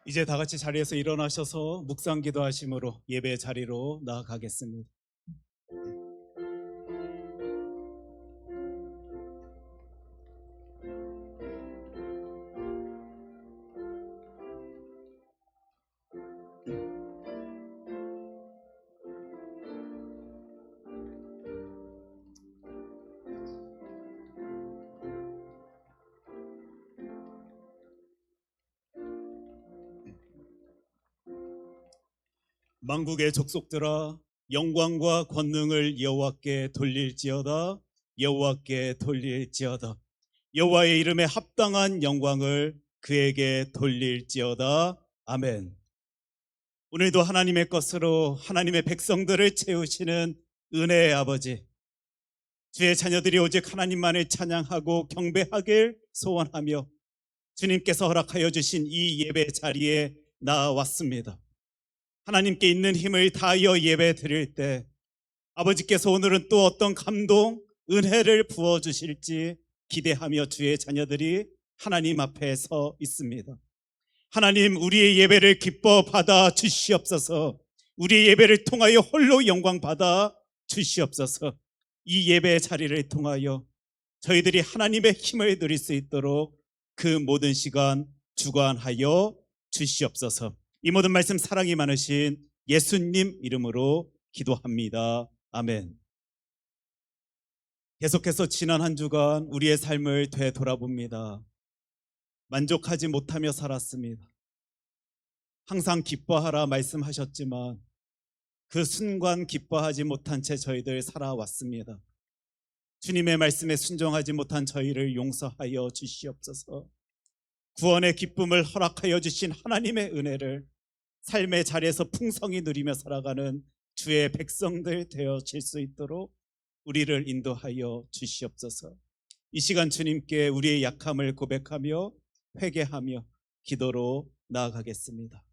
이제 다 같이 자리에서 일어나셔서 묵상 기도하심으로 예배 자리로 나아가겠습니다. 만국의 족속들아, 영광과 권능을 여호와께 돌릴지어다. 여호와께 돌릴지어다. 여호와의 이름에 합당한 영광을 그에게 돌릴지어다. 아멘. 오늘도 하나님의 것으로 하나님의 백성들을 채우시는 은혜의 아버지, 주의 자녀들이 오직 하나님만을 찬양하고 경배하길 소원하며 주님께서 허락하여 주신 이 예배 자리에 나왔습니다. 하나님께 있는 힘을 다하여 예배 드릴 때 아버지께서 오늘은 또 어떤 감동, 은혜를 부어주실지 기대하며 주의 자녀들이 하나님 앞에 서 있습니다. 하나님, 우리의 예배를 기뻐 받아 주시옵소서. 우리의 예배를 통하여 홀로 영광 받아 주시옵소서. 이 예배 자리를 통하여 저희들이 하나님의 힘을 누릴 수 있도록 그 모든 시간 주관하여 주시옵소서. 이 모든 말씀 사랑이 많으신 예수님 이름으로 기도합니다. 아멘. 계속해서 지난 한 주간 우리의 삶을 되돌아봅니다. 만족하지 못하며 살았습니다. 항상 기뻐하라 말씀하셨지만 그 순간 기뻐하지 못한 채 저희들 살아왔습니다. 주님의 말씀에 순종하지 못한 저희를 용서하여 주시옵소서. 구원의 기쁨을 허락하여 주신 하나님의 은혜를 삶의 자리에서 풍성히 누리며 살아가는 주의 백성들 되어질 수 있도록 우리를 인도하여 주시옵소서. 이 시간 주님께 우리의 약함을 고백하며 회개하며 기도로 나아가겠습니다.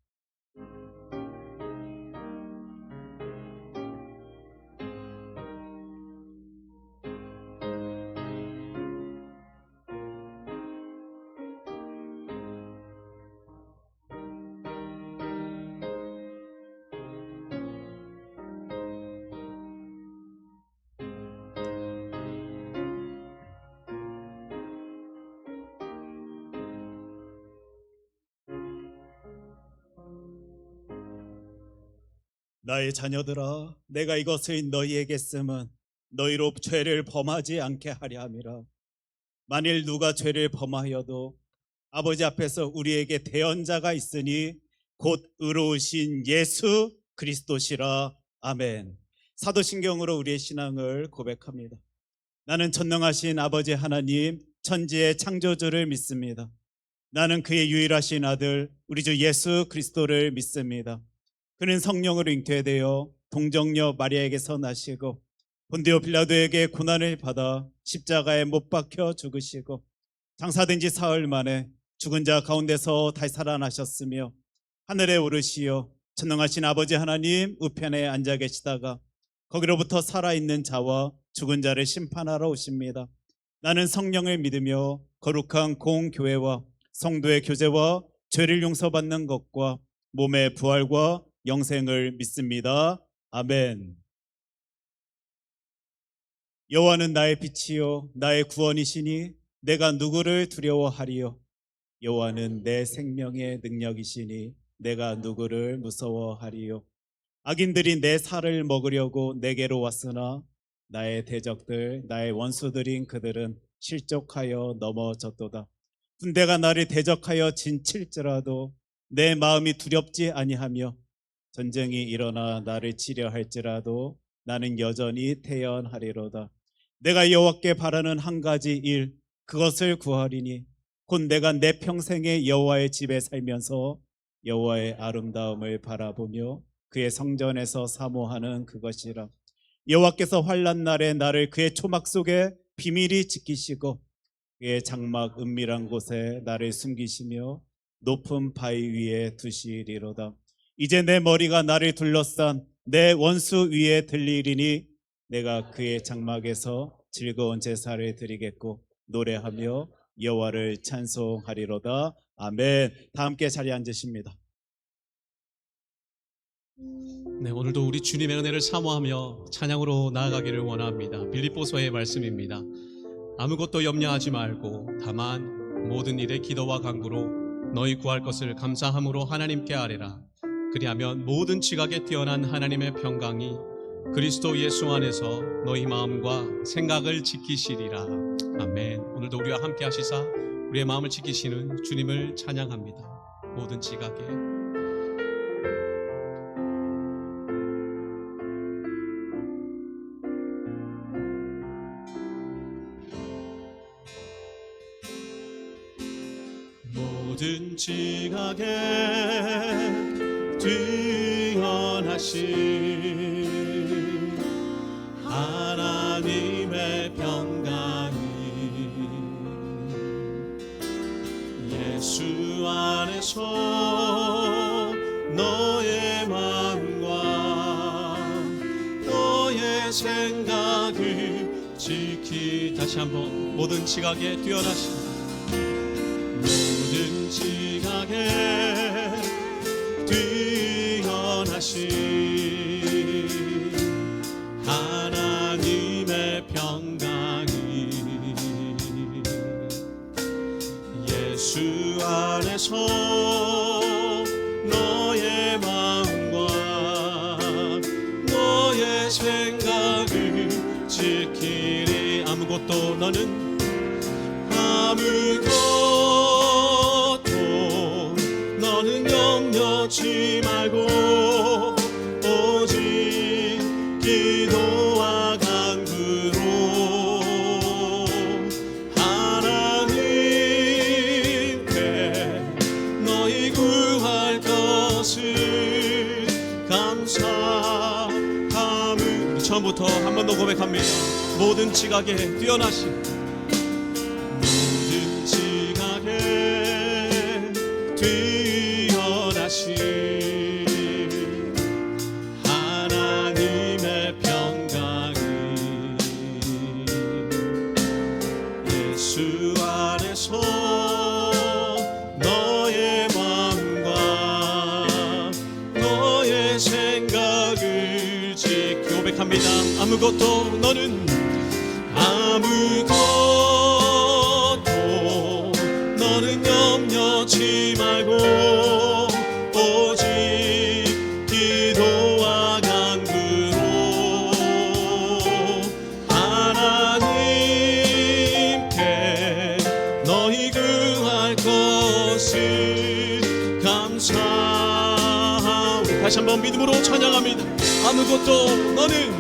나의 자녀들아, 내가 이것을 너희에게 쓰면 너희로 죄를 범하지 않게 하려 함이라. 만일 누가 죄를 범하여도 아버지 앞에서 우리에게 대언자가 있으니 곧 의로우신 예수 그리스도시라. 아멘. 사도신경으로 우리의 신앙을 고백합니다. 나는 전능하신 아버지 하나님, 천지의 창조주를 믿습니다. 나는 그의 유일하신 아들 우리 주 예수 그리스도를 믿습니다. 그는 성령으로 잉태되어 동정녀 마리아에게서 나시고 본디오 빌라도에게 고난을 받아 십자가에 못 박혀 죽으시고 장사된 지 사흘 만에 죽은 자 가운데서 다시 살아나셨으며 하늘에 오르시어 전능하신 아버지 하나님 우편에 앉아 계시다가 거기로부터 살아있는 자와 죽은 자를 심판하러 오십니다. 나는 성령을 믿으며 거룩한 공교회와 성도의 교제와 죄를 용서받는 것과 몸의 부활과 영생을 믿습니다. 아멘. 여호와는 나의 빛이요 나의 구원이시니 내가 누구를 두려워하리요. 여호와는 내 생명의 능력이시니 내가 누구를 무서워하리요. 악인들이 내 살을 먹으려고 내게로 왔으나 나의 대적들 나의 원수들인 그들은 실족하여 넘어졌도다. 군대가 나를 대적하여 진칠지라도 내 마음이 두렵지 아니하며 전쟁이 일어나 나를 치려 할지라도 나는 여전히 태연하리로다. 내가 여호와께 바라는 한 가지 일, 그것을 구하리니 곧 내가 내 평생에 여호와의 집에 살면서 여호와의 아름다움을 바라보며 그의 성전에서 사모하는 그것이라. 여호와께서 환난 날에 나를 그의 초막 속에 비밀히 지키시고 그의 장막 은밀한 곳에 나를 숨기시며 높은 바위 위에 두시리로다. 이제 내 머리가 나를 둘러싼 내 원수 위에 들리리니 내가 그의 장막에서 즐거운 제사를 드리겠고 노래하며 여호와를 찬송하리로다. 아멘. 다 함께 자리에 앉으십니다. 네, 오늘도 우리 주님의 은혜를 사모하며 찬양으로 나아가기를 원합니다. 빌립보서의 말씀입니다. 아무것도 염려하지 말고 다만 모든 일에 기도와 간구로 너희 구할 것을 감사함으로 하나님께 아뢰라. 그리하면 모든 지각에 뛰어난 하나님의 평강이 그리스도 예수 안에서 너희 마음과 생각을 지키시리라. 아멘. 오늘도 우리와 함께 하시사 우리의 마음을 지키시는 주님을 찬양합니다. 모든 지각에 모든 지각에 뛰어나신 하나님의 평강이 예수 안에서 너의 마음과 너의 생각을 다시 한번 모든 지각에 뛰어나신 모든 지각에 뛰어나신 하나님의 평강이 예수 안에서 너의 마음과 너의 생각을 지키리. 아무것도 너는 염려치 말고 오직 기도와 간구로 하나님께 너희 구할 것을 감사함을. 처음부터 한 번 더 고백합니다. 모든 지각에 뛰어나신 하나님의 평강이 예수 안에서 너의 마음과 너의 생각을 지키. 고백합니다. 너는 염려치 말고 오직 기도와 간구로 하나님께 너희 구할 것을 감사하오. 다시 한번 믿음으로 찬양합니다. 너는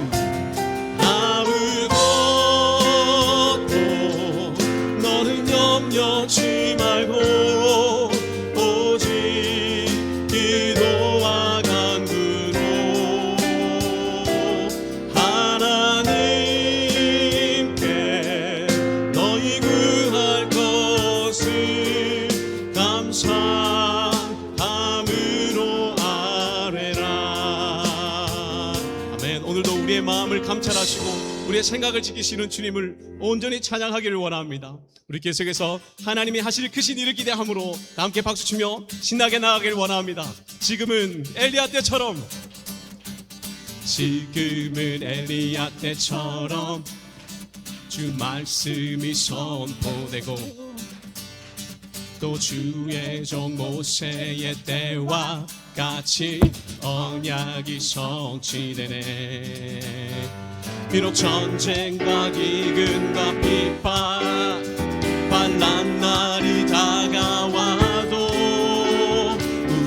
염려치 말고 오직 기도와 간구로 하나님께 너희 구할 것을 감사함으로 아뢰라. 아멘. 오늘도 우리의 마음을 감찰하시고 우리의 생각을 지키시는 주님을 온전히 찬양하기를 원합니다. 우리 계속해서 하나님이 하실 크신 일을 기대함으로 다 함께 박수치며 신나게 나아가기를 원합니다. 지금은 엘리야 때처럼 주 말씀이 선포되고 또 주의 종 모세의 때와 같이 언약이 성취되네. 비록 전쟁과 기근과 비판 환난 날이 다가와도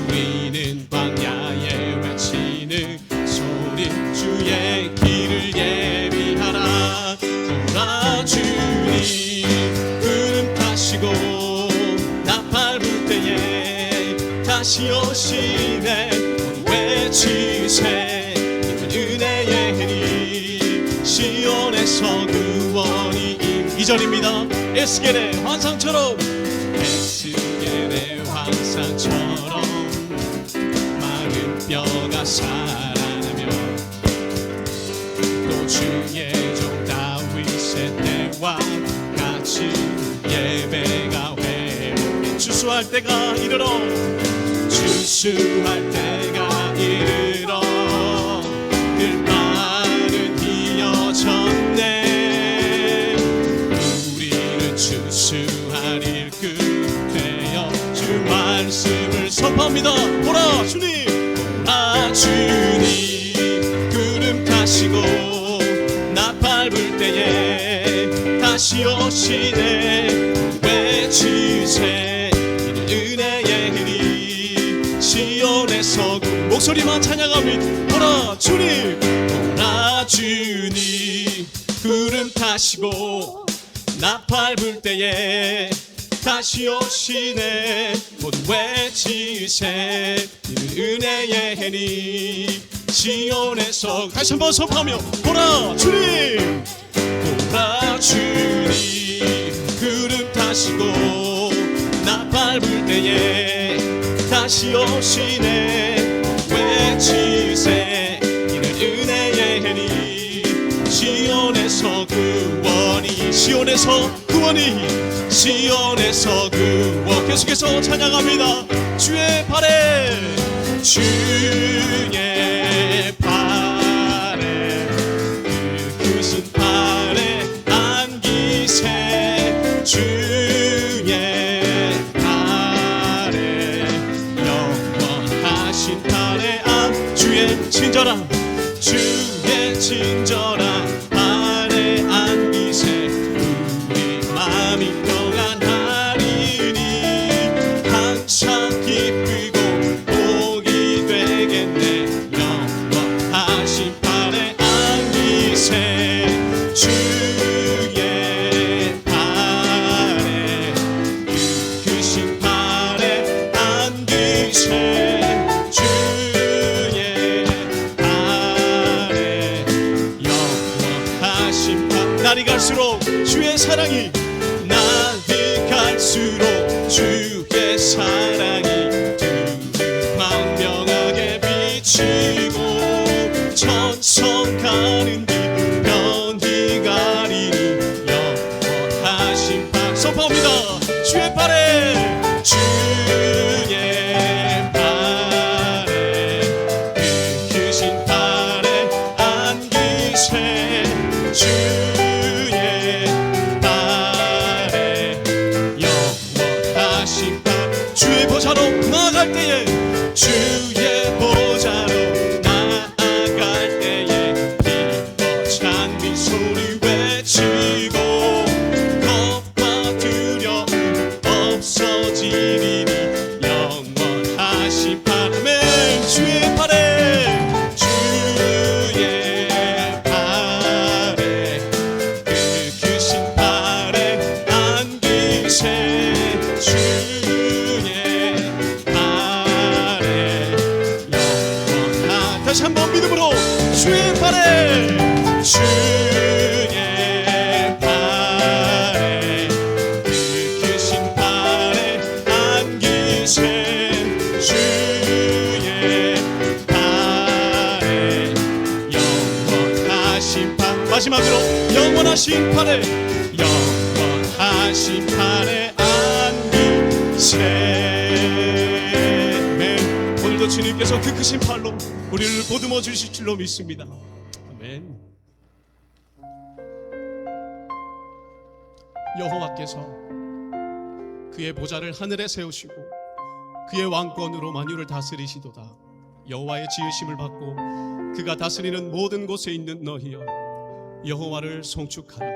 우리는 광야에 외치는 소리 주의 길을 예비하라. 돌아주니 구름 타시고 나팔 불 때에 다시 오시네. 외치세 은혜의 해니 시온에서 구원이 2절입니다. 에스겔의 환상처럼 마른 뼈가 살아나며 또 주의 종 다윗의 때와 같이 예배가 회복해. 추수할 때가 이르러 말씀을 선포합니다. 보라 주님, 보라 주님, 구름 타시고 나 밟을 때에 다시 오시네. 외치세 이는 은혜의 흔히 시온에서 목소리만 찬양합니다. 보라 주님, 보라 주님, 구름 타시고 나 밟을 때에 다시 오시네. 모두 외치세 이는 은혜의 해니 시온에서 다시 한번 선포하며 보라 주님, 보라 주님, 구름 타시고 나 밟을 때에 다시 오시네. 외치세 이는 은혜의 해니 시온에서 구원이, 시온에서 구원이, 시온에서 구원. 계속해서 찬양합니다. 주의 발에, 주의 발에, 그 크신 발에 안기세. 주의 발에, 영원하신 발에 안, 주의 친절한, 주의 친절한 발에 안기세. 우리 마음이 평안하리니 항상 기쁘고 복이 되겠네. 영원하신 발에 안기세. 주의 발에, 크신 발에 안기세. 주의 발에, 영원하신 발. 날이 갈수록 주의 사랑이, 날이 갈수록 주의 사랑이 두 광명하게 비치고 천성 가는 길 편히 가리니 영원하신 발. 선포합니다. 주의 발에, 주의 발에, 그 크신 발에 안기세. 주의 발에, 영원하신 발. 주의 보좌로 나아갈 때에, 주의 보좌로 나아갈 때에 기뻐 찬미 소리 외치고 겁과 두려움 없어지리니 영원하신 발. 아멘. 주의 발에, 주의 발에, 그 크신 발에 안기세. 주의 발에, 영원한, 다시 한번 믿음으로 주의 발에, 주의 발에, 그 크신 발에 안기세. 주의 발에, 영원하신 발. 마지막으로 영원하신 발에, 영원하신 발에 안기세. 아멘. 오늘도 주님께서 그 크신 팔로 우리를 보듬어 주실 줄로 믿습니다. 아멘. 여호와께서 그의 보좌를 하늘에 세우시고 그의 왕권으로 만유를 다스리시도다. 여호와의 지으심을 받고 그가 다스리는 모든 곳에 있는 너희여, 여호와를 송축하라.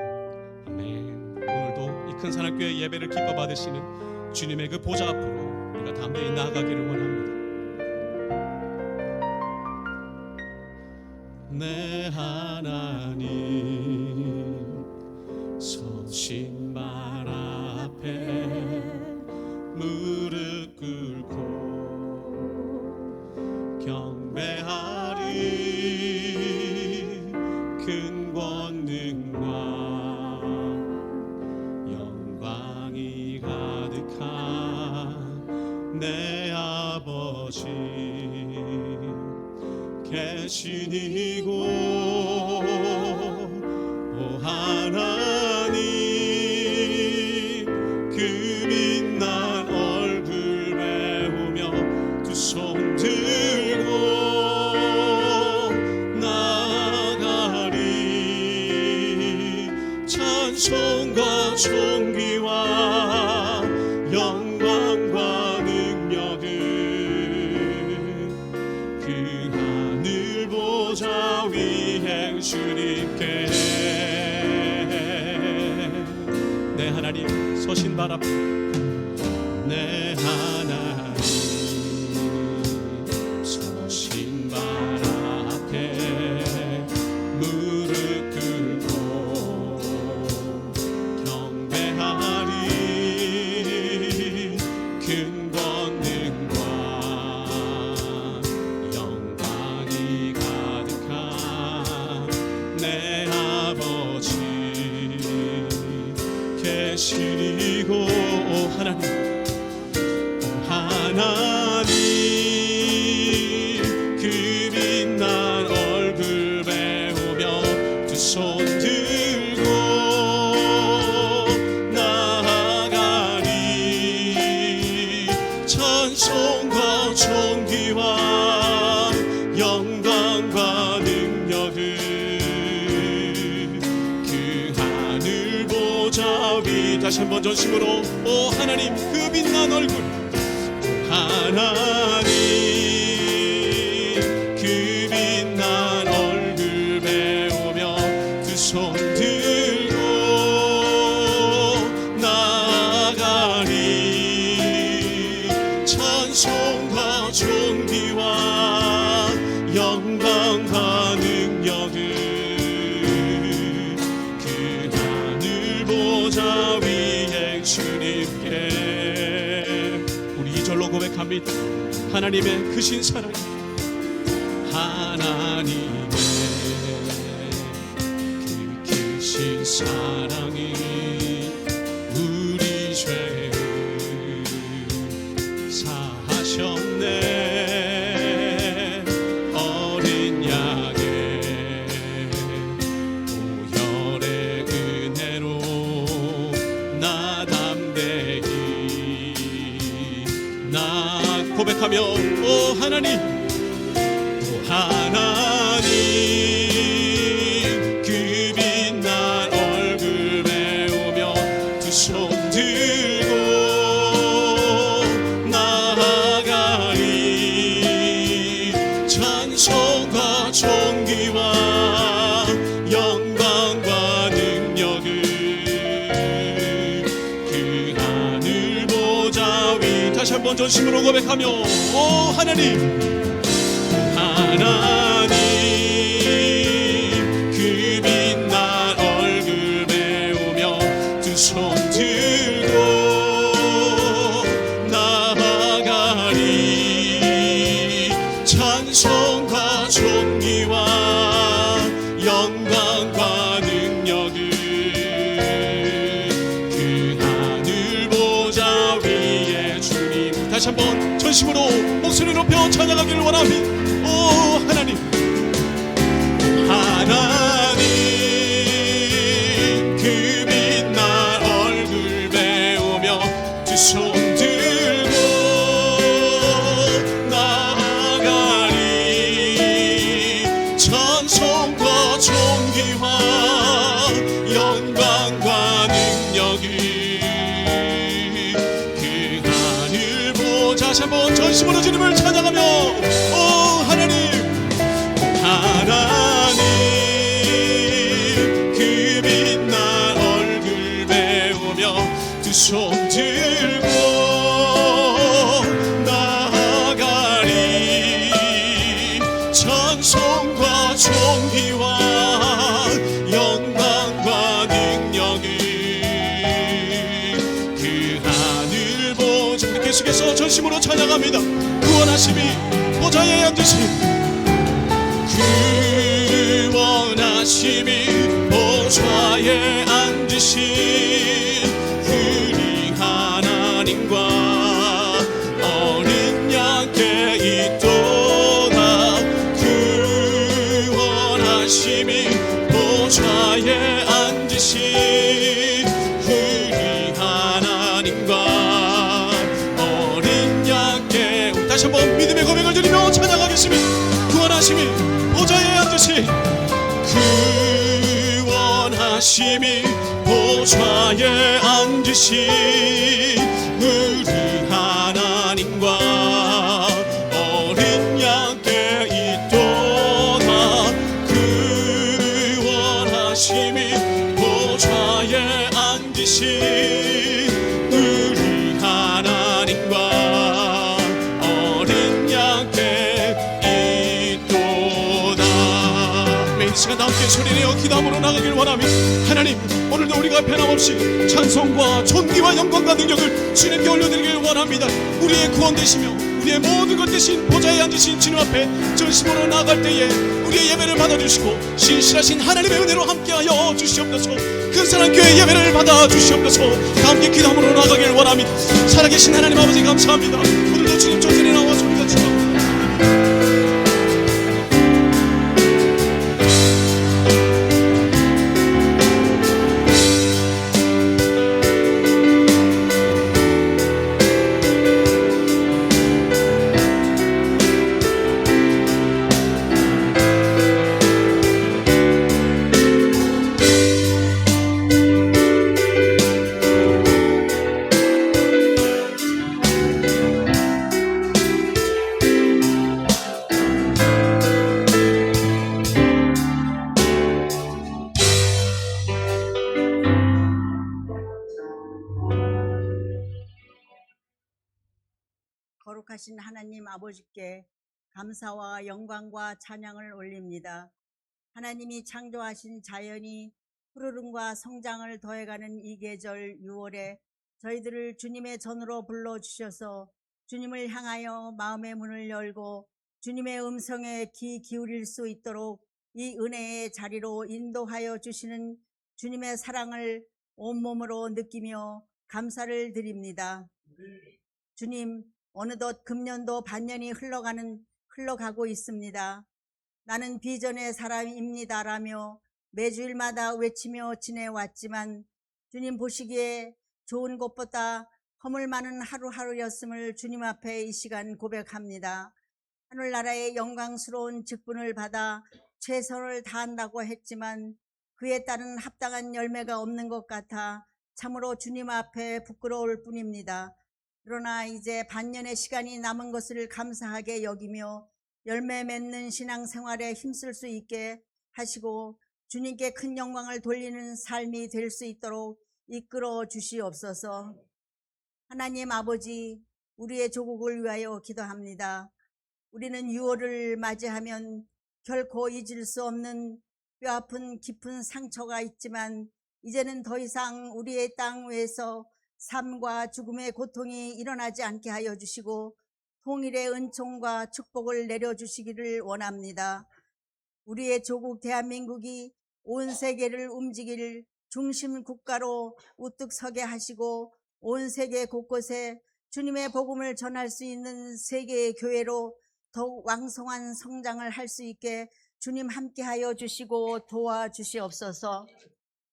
아멘. 오늘도 이 큰 사랑교회 예배를 기뻐 받으시는 주님의 그 보좌 앞으로 우리가 담대히 나아가기를 원합니다. 내 하나님 서신 발 앞에 무릎 꿇고 경배하리. 큰 권능과 영광이 가득한 내 아버지 계신 이곳, 오 하나님, 그 빛난 얼굴 배우며 두 손 들고 나가리. 찬송과 존귀와 영광과 능력 소신바람 내 하나님 소신바람 앞에 무릎 꿇고 경배하리 큰 권능과 영광이 가득한 내 아버지 계시리고 하나님 그 빛난 얼굴 배우며 두 손 들고 나아가리 찬송과 존귀와 영광과 능력을 그 하늘 보좌 위 다시 한번 전심으로 오 하나님 그 빛난 얼굴 하나님 그 빛난 얼굴 배우며 두 손 들고 나아가리 찬송과 존귀와 영광과 능력을 그 하늘 보좌 위에 주님께 우리 이절로 고백합니다. 하나님의 크신 사랑 하나님의 그 크신 사랑이 우리 죄를 사하셨네 어린 양의 보혈의 은혜로 나 담대히 나 고백하며 오 하나님 그 빛난 얼굴 배우며 두 손 들고 나아가리 찬송과 존귀와 영광과 능력을 그 하늘 보좌 위 다시 한번 전심으로 고백하며 오 하나님 그 빛난 얼굴 배우며 두 손 들고 나아가리 찬송과 존귀와 영광과 능력을 그 하늘 보좌 위에 주님 다시 한번 전심으로 목소리 높여 찬양하기를 원합니다. 오 하나님 그 빛난 얼굴 배우며 두 손 들고 나아가리 찬송과 존귀와 영광과 능력을 그 하늘 보좌 다시 한번 전심으로 주님을 찬양하며 오 하나님 그 빛난 얼굴 배우며 두 손 들고 나아가리 찬송과 존귀와 영광과 능력을 그 하늘 보좌 계속해서 전심으로 찬양합니다. 구원하심이 보좌에 앉으신 구원하심이 보좌에 앉으신 우리 하나님과 어린 양께 있도다 구원하심이 보좌에 앉으신 우리 하나님과 어린 양께 다시 한번 믿음의 고백을 드리며 찬양하겠습니다. 구원하심이 보좌에 앉으신 구원하심이 보좌에 앉으신 우리 하나님과 어린 양께 있도다 구원하심이 보좌에 앉으신 함께 소리내어 기도함으로 나가길 원하며 하나님 오늘도 우리가 변함없이 찬송과 존귀와 영광과 능력을 주님께 올려드리길 원합니다. 우리의 구원 되시며 우리의 모든 것 되신 보좌에 앉으신 주님 앞에 전심으로 나아갈 때에 우리의 예배를 받아주시고 신실하신 하나님의 은혜로 함께하여 주시옵소서. 근사한 교회 예배를 받아주시옵소서. 다 함께 기도함으로 나아가길 원합니다. 살아계신 하나님 아버지 감사합니다. 오늘도 주님 존전에 나와 소리가 지나 거룩하신 하나님 아버지께 감사와 영광과 찬양을 올립니다. 하나님이 창조하신 자연이 푸르름과 성장을 더해가는 이 계절 6월에 저희들을 주님의 전으로 불러주셔서 주님을 향하여 마음의 문을 열고 주님의 음성에 귀 기울일 수 있도록 이 은혜의 자리로 인도하여 주시는 주님의 사랑을 온몸으로 느끼며 감사를 드립니다. 주님, 어느덧 금년도 반년이 흘러가고 있습니다. 나는 비전의 사람입니다라며 매주일마다 외치며 지내왔지만 주님 보시기에 좋은 것보다 허물 많은 하루하루였음을 주님 앞에 이 시간 고백합니다. 하늘나라의 영광스러운 직분을 받아 최선을 다한다고 했지만 그에 따른 합당한 열매가 없는 것 같아 참으로 주님 앞에 부끄러울 뿐입니다. 그러나 이제 반년의 시간이 남은 것을 감사하게 여기며 열매 맺는 신앙생활에 힘쓸 수 있게 하시고 주님께 큰 영광을 돌리는 삶이 될 수 있도록 이끌어 주시옵소서. 하나님 아버지, 우리의 조국을 위하여 기도합니다. 우리는 6월을 맞이하면 결코 잊을 수 없는 뼈아픈 깊은 상처가 있지만 이제는 더 이상 우리의 땅 위에서 삶과 죽음의 고통이 일어나지 않게 하여 주시고 통일의 은총과 축복을 내려주시기를 원합니다. 우리의 조국 대한민국이 온 세계를 움직일 중심 국가로 우뚝 서게 하시고 온 세계 곳곳에 주님의 복음을 전할 수 있는 세계의 교회로 더욱 왕성한 성장을 할 수 있게 주님 함께하여 주시고 도와주시옵소서.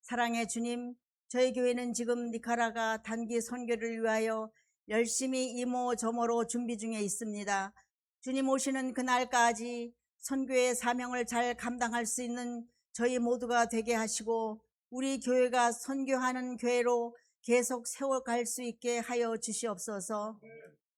사랑의 주님, 저희 교회는 지금 니카라가 단기 선교를 위하여 열심히 이모저모로 준비 중에 있습니다. 주님 오시는 그날까지 선교의 사명을 잘 감당할 수 있는 저희 모두가 되게 하시고 우리 교회가 선교하는 교회로 계속 세워갈 수 있게 하여 주시옵소서.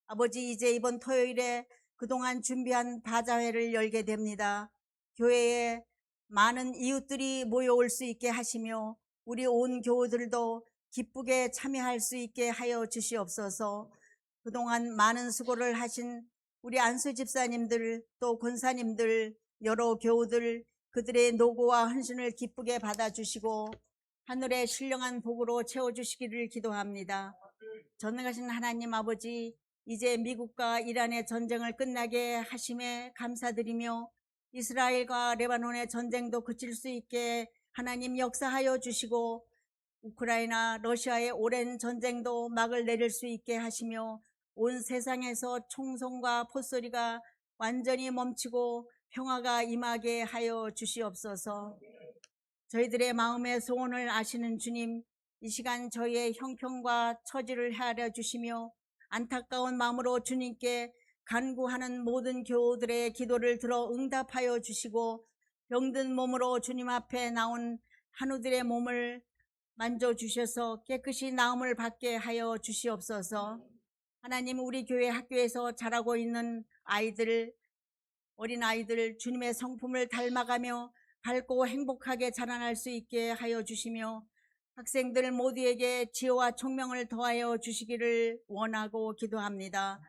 아버지, 이제 이번 토요일에 그동안 준비한 바자회를 열게 됩니다. 교회에 많은 이웃들이 모여올 수 있게 하시며 우리 온 교우들도 기쁘게 참여할 수 있게 하여 주시옵소서. 그동안 많은 수고를 하신 우리 안수 집사님들 또 권사님들 여러 교우들 그들의 노고와 헌신을 기쁘게 받아주시고 하늘의 신령한 복으로 채워주시기를 기도합니다. 전능하신 하나님 아버지, 이제 미국과 이란의 전쟁을 끝나게 하심에 감사드리며 이스라엘과 레바논의 전쟁도 그칠 수 있게 하나님 역사하여 주시고 우크라이나 러시아의 오랜 전쟁도 막을 내릴 수 있게 하시며 온 세상에서 총성과 포소리가 완전히 멈추고 평화가 임하게 하여 주시옵소서. 저희들의 마음의 소원을 아시는 주님, 이 시간 저희의 형편과 처지를 헤아려 주시며 안타까운 마음으로 주님께 간구하는 모든 교우들의 기도를 들어 응답하여 주시고 병든 몸으로 주님 앞에 나온 한우들의 몸을 만져주셔서 깨끗이 나음을 받게 하여 주시옵소서. 하나님, 우리 교회 학교에서 자라고 있는 아이들, 어린아이들 주님의 성품을 닮아가며 밝고 행복하게 자라날 수 있게 하여 주시며 학생들 모두에게 지혜와 총명을 더하여 주시기를 원하고 기도합니다.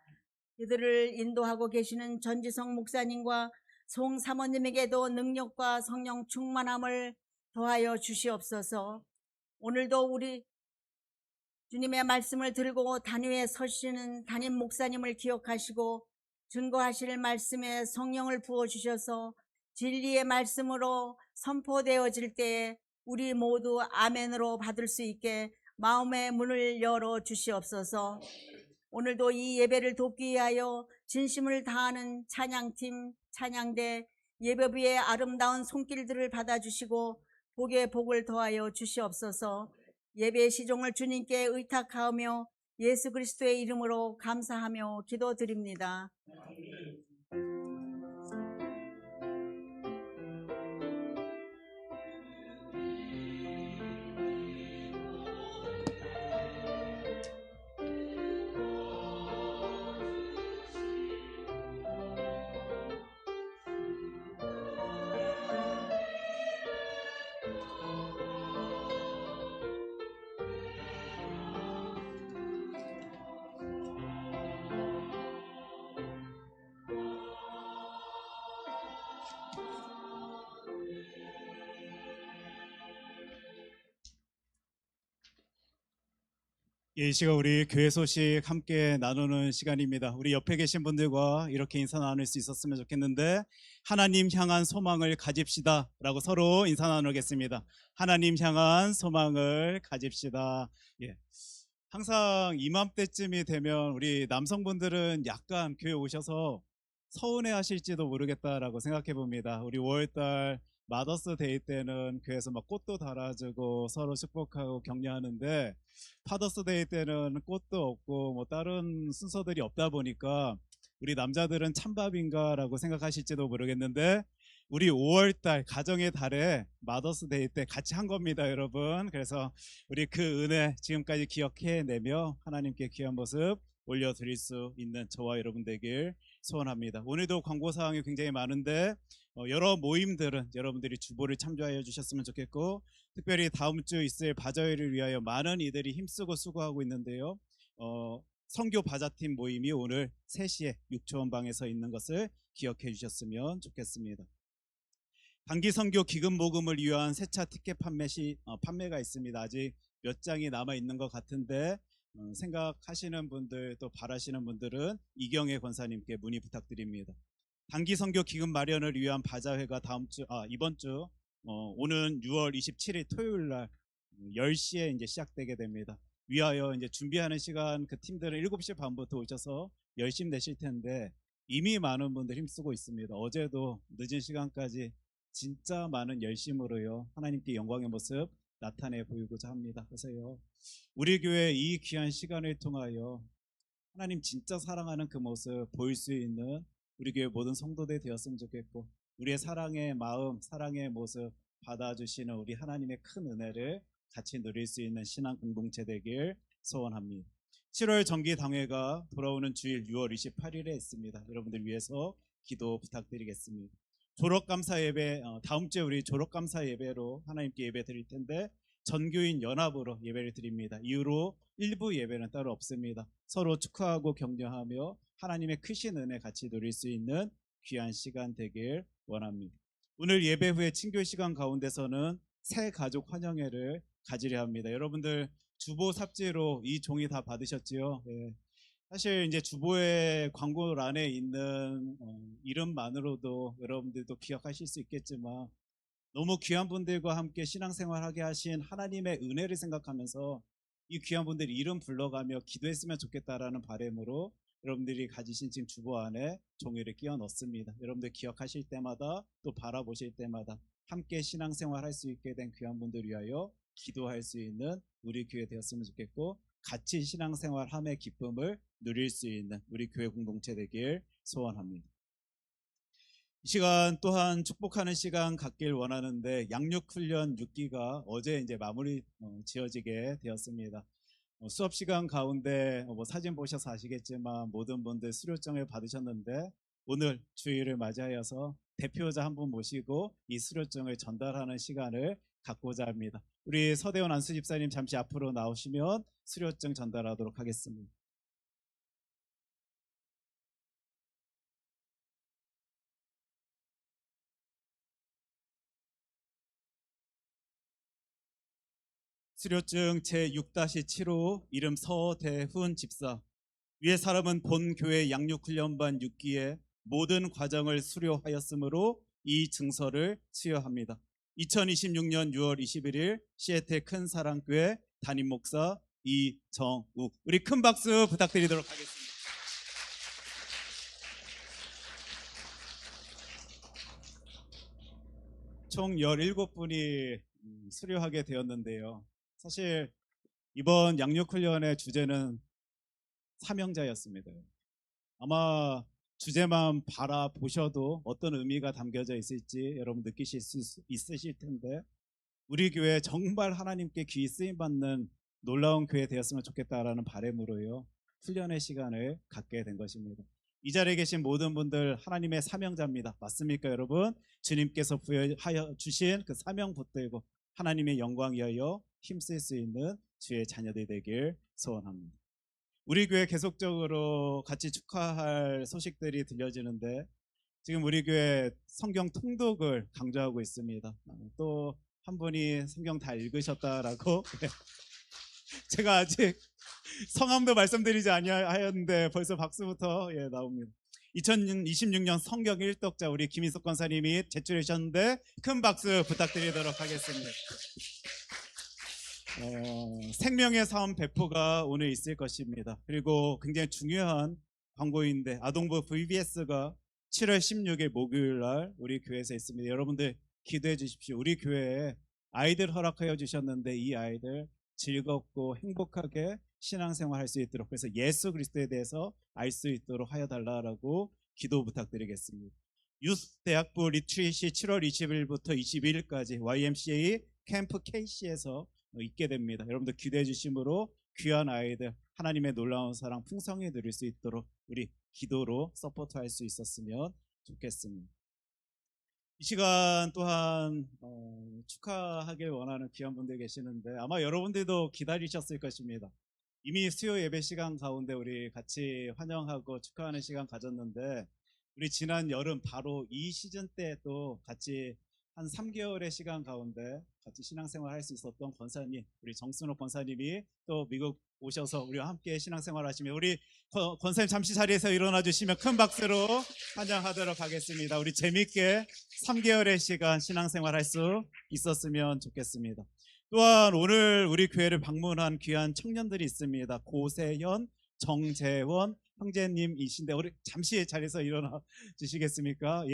이들을 인도하고 계시는 전지성 목사님과 송 사모님에게도 능력과 성령 충만함을 더하여 주시옵소서. 오늘도 우리 주님의 말씀을 들고 단위에 서시는 담임 목사님을 기억하시고 증거하실 말씀에 성령을 부어주셔서 진리의 말씀으로 선포되어질 때에 우리 모두 아멘으로 받을 수 있게 마음의 문을 열어 주시옵소서. 오늘도 이 예배를 돕기 위하여 진심을 다하는 찬양팀, 찬양대, 예배부의 아름다운 손길들을 받아주시고 복에 복을 더하여 주시옵소서. 예배의 시종을 주님께 의탁하며 예수 그리스도의 이름으로 감사하며 기도드립니다. 이 시간 우리 교회 소식 함께 나누는 시간입니다. 우리 옆에 계신 분들과 이렇게 인사 나눌 수 있었으면 좋겠는데, 하나님 향한 소망을 가집시다 라고 서로 인사 나누겠습니다. 하나님 향한 소망을 가집시다. 예. 항상 이맘때쯤이 되면 우리 남성분들은 약간 교회 오셔서 서운해 하실지도 모르겠다라고 생각해 봅니다. 우리 5월달 마더스 데이 때는 교회에서 막 꽃도 달아주고 서로 축복하고 격려하는데, 파더스 데이 때는 꽃도 없고 뭐 다른 순서들이 없다 보니까 우리 남자들은 찬밥인가라고 생각하실지도 모르겠는데, 우리 5월달 가정의 달에 마더스 데이 때 같이 한 겁니다, 여러분. 그래서 우리 그 은혜 지금까지 기억해내며 하나님께 귀한 모습 올려드릴 수 있는 저와 여러분 되길 소원합니다. 오늘도 광고 사항이 굉장히 많은데 여러 모임들은 여러분들이 주보를 참조하여 주셨으면 좋겠고, 특별히 다음 주 있을 바자회를 위하여 많은 이들이 힘쓰고 수고하고 있는데요. 선교 바자팀 모임이 오늘 3시에 6초원방에서 있는 것을 기억해 주셨으면 좋겠습니다. 단기 선교 기금 모금을 위한 세차 티켓 판매가 있습니다. 아직 몇 장이 남아 있는 것 같은데 생각하시는 분들 또 바라시는 분들은 이경혜 권사님께 문의 부탁드립니다. 단기 선교 기금 마련을 위한 바자회가 이번 주 오는 6월 27일 토요일 날 10시에 이제 시작되게 됩니다. 위하여 이제 준비하는 시간 그 팀들은 7시 반부터 오셔서 열심히 내실 텐데 이미 많은 분들 힘쓰고 있습니다. 어제도 늦은 시간까지 진짜 많은 열심으로요 하나님께 영광의 모습 나타내 보이고자 합니다. 그래서요 우리 교회 이 귀한 시간을 통하여 하나님 진짜 사랑하는 그 모습 보일 수 있는 우리 교회 모든 성도들 되었으면 좋겠고, 우리의 사랑의 마음, 사랑의 모습 받아주시는 우리 하나님의 큰 은혜를 같이 누릴 수 있는 신앙 공동체 되길 소원합니다. 7월 정기당회가 돌아오는 주일 6월 28일에 있습니다. 여러분들 위해서 기도 부탁드리겠습니다. 졸업감사 예배, 다음 주에 우리 졸업감사 예배로 하나님께 예배 드릴 텐데 전교인 연합으로 예배를 드립니다. 이후로 일부 예배는 따로 없습니다. 서로 축하하고 격려하며 하나님의 크신 은혜 같이 누릴 수 있는 귀한 시간 되길 원합니다. 오늘 예배 후에 친교 시간 가운데서는 새 가족 환영회를 가지려 합니다. 여러분들 주보 삽지로 이 종이 다 받으셨지요? 네. 사실 이제 주보의 광고란에 있는 이름만으로도 여러분들도 기억하실 수 있겠지만, 너무 귀한 분들과 함께 신앙생활하게 하신 하나님의 은혜를 생각하면서 이 귀한 분들 이름 불러가며 기도했으면 좋겠다라는 바람으로 여러분들이 가지신 지금 주보 안에 종이를 끼워 넣습니다. 여러분들 기억하실 때마다 또 바라보실 때마다 함께 신앙생활 할 수 있게 된 귀한 분들 위하여 기도할 수 있는 우리 교회 되었으면 좋겠고, 같이 신앙생활함의 기쁨을 누릴 수 있는 우리 교회 공동체 되길 소원합니다. 이 시간 또한 축복하는 시간 갖길 원하는데, 양육훈련 6기가 어제 이제 마무리 지어지게 되었습니다. 수업 시간 가운데 사진 보셔서 아시겠지만 모든 분들 수료증을 받으셨는데, 오늘 주일을 맞이하여서 대표자 한 분 모시고 이 수료증을 전달하는 시간을 갖고자 합니다. 우리 서대원 안수 집사님 잠시 앞으로 나오시면 수료증 전달하도록 하겠습니다. 수료증 제6-7호 이름 서대훈 집사. 위의 사람은 본 교회 양육훈련반 6기에 모든 과정을 수료하였으므로 이 증서를 수여합니다. 2026년 6월 21일 시애틀 큰사랑교회 담임 목사 이정욱. 우리 큰 박수 부탁드리도록 하겠습니다. 총 17분이 수료하게 되었는데요. 사실 이번 양육훈련의 주제는 사명자였습니다. 아마 주제만 바라보셔도 어떤 의미가 담겨져 있을지 여러분 느끼실 수 있으실 텐데, 우리 교회 정말 하나님께 귀히 쓰임받는 놀라운 교회 되었으면 좋겠다라는 바람으로요, 훈련의 시간을 갖게 된 것입니다. 이 자리에 계신 모든 분들 하나님의 사명자입니다. 맞습니까, 여러분? 주님께서 부여하여 주신 그 사명 붙들고 하나님의 영광 위하여 힘쓸 수 있는 주의 자녀들 되길 소원합니다. 우리 교회 계속적으로 같이 축하할 소식들이 들려지는데, 지금 우리 교회 성경 통독을 강조하고 있습니다. 또 한 분이 성경 다 읽으셨다라고 제가 아직 성함도 말씀드리지 아니하였는데 벌써 박수부터 나옵니다. 2026년 성경 1독자 우리 김인석 권사님이 제출해 주셨는데 큰 박수 부탁드리도록 하겠습니다. 생명의 사원 배포가 오늘 있을 것입니다. 그리고 굉장히 중요한 광고인데 아동부 VBS가 7월 16일 목요일 날 우리 교회에서 있습니다. 여러분들 기도해 주십시오. 우리 교회에 아이들 허락하여 주셨는데 이 아이들 즐겁고 행복하게 신앙생활 할 수 있도록, 그래서 예수 그리스도에 대해서 알 수 있도록 하여 달라고 기도 부탁드리겠습니다. 유스 대학부 리트릿이 7월 20일부터 22일까지 YMCA 캠프 KC에서 있게 됩니다. 여러분들 기도해 주심으로 귀한 아이들 하나님의 놀라운 사랑 풍성히 누릴 수 있도록 우리 기도로 서포트할 수 있었으면 좋겠습니다. 이 시간 또한 축하하길 원하는 귀한 분들 계시는데 아마 여러분들도 기다리셨을 것입니다. 이미 수요 예배 시간 가운데 우리 같이 환영하고 축하하는 시간 가졌는데, 우리 지난 여름 바로 이 시즌 때도 같이 한 3개월의 시간 가운데 같이 신앙생활 할 수 있었던 권사님, 우리 정순호 권사님이 또 미국 오셔서 우리와 함께 신앙생활 하시며, 우리 권사님 잠시 자리에서 일어나 주시면 큰 박수로 환영하도록 하겠습니다. 우리 재밌게 3개월의 시간 신앙생활 할 수 있었으면 좋겠습니다. 또한 오늘 우리 교회를 방문한 귀한 청년들이 있습니다. 고세현, 정재원 형제님이신데 우리 잠시 자리에서 일어나 주시겠습니까?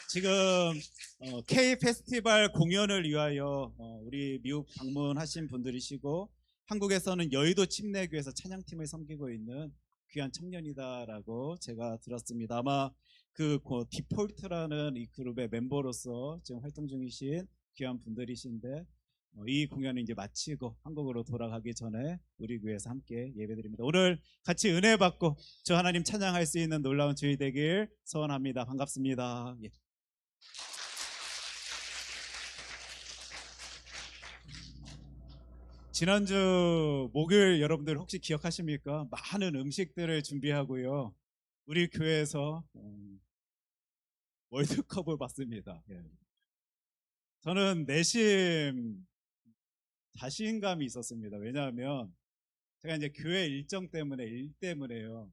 지금 K 페스티벌 공연을 위하여 우리 미국 방문하신 분들이시고, 한국에서는 여의도 침례교회에서 찬양팀을 섬기고 있는 귀한 청년이다라고 제가 들었습니다. 아마 그 디폴트라는 이 그룹의 멤버로서 지금 활동 중이신 귀한 분들이신데, 이 공연을 이제 마치고 한국으로 돌아가기 전에 우리 교회에서 함께 예배드립니다. 오늘 같이 은혜 받고 주 하나님 찬양할 수 있는 놀라운 주일 되길 소원합니다. 반갑습니다. 지난주 목요일 여러분들 혹시 기억하십니까? 많은 음식들을 준비하고요, 우리 교회에서 월드컵을 봤습니다. 저는 내심 자신감이 있었습니다. 왜냐하면 제가 이제 교회 일정 때문에, 일 때문에요,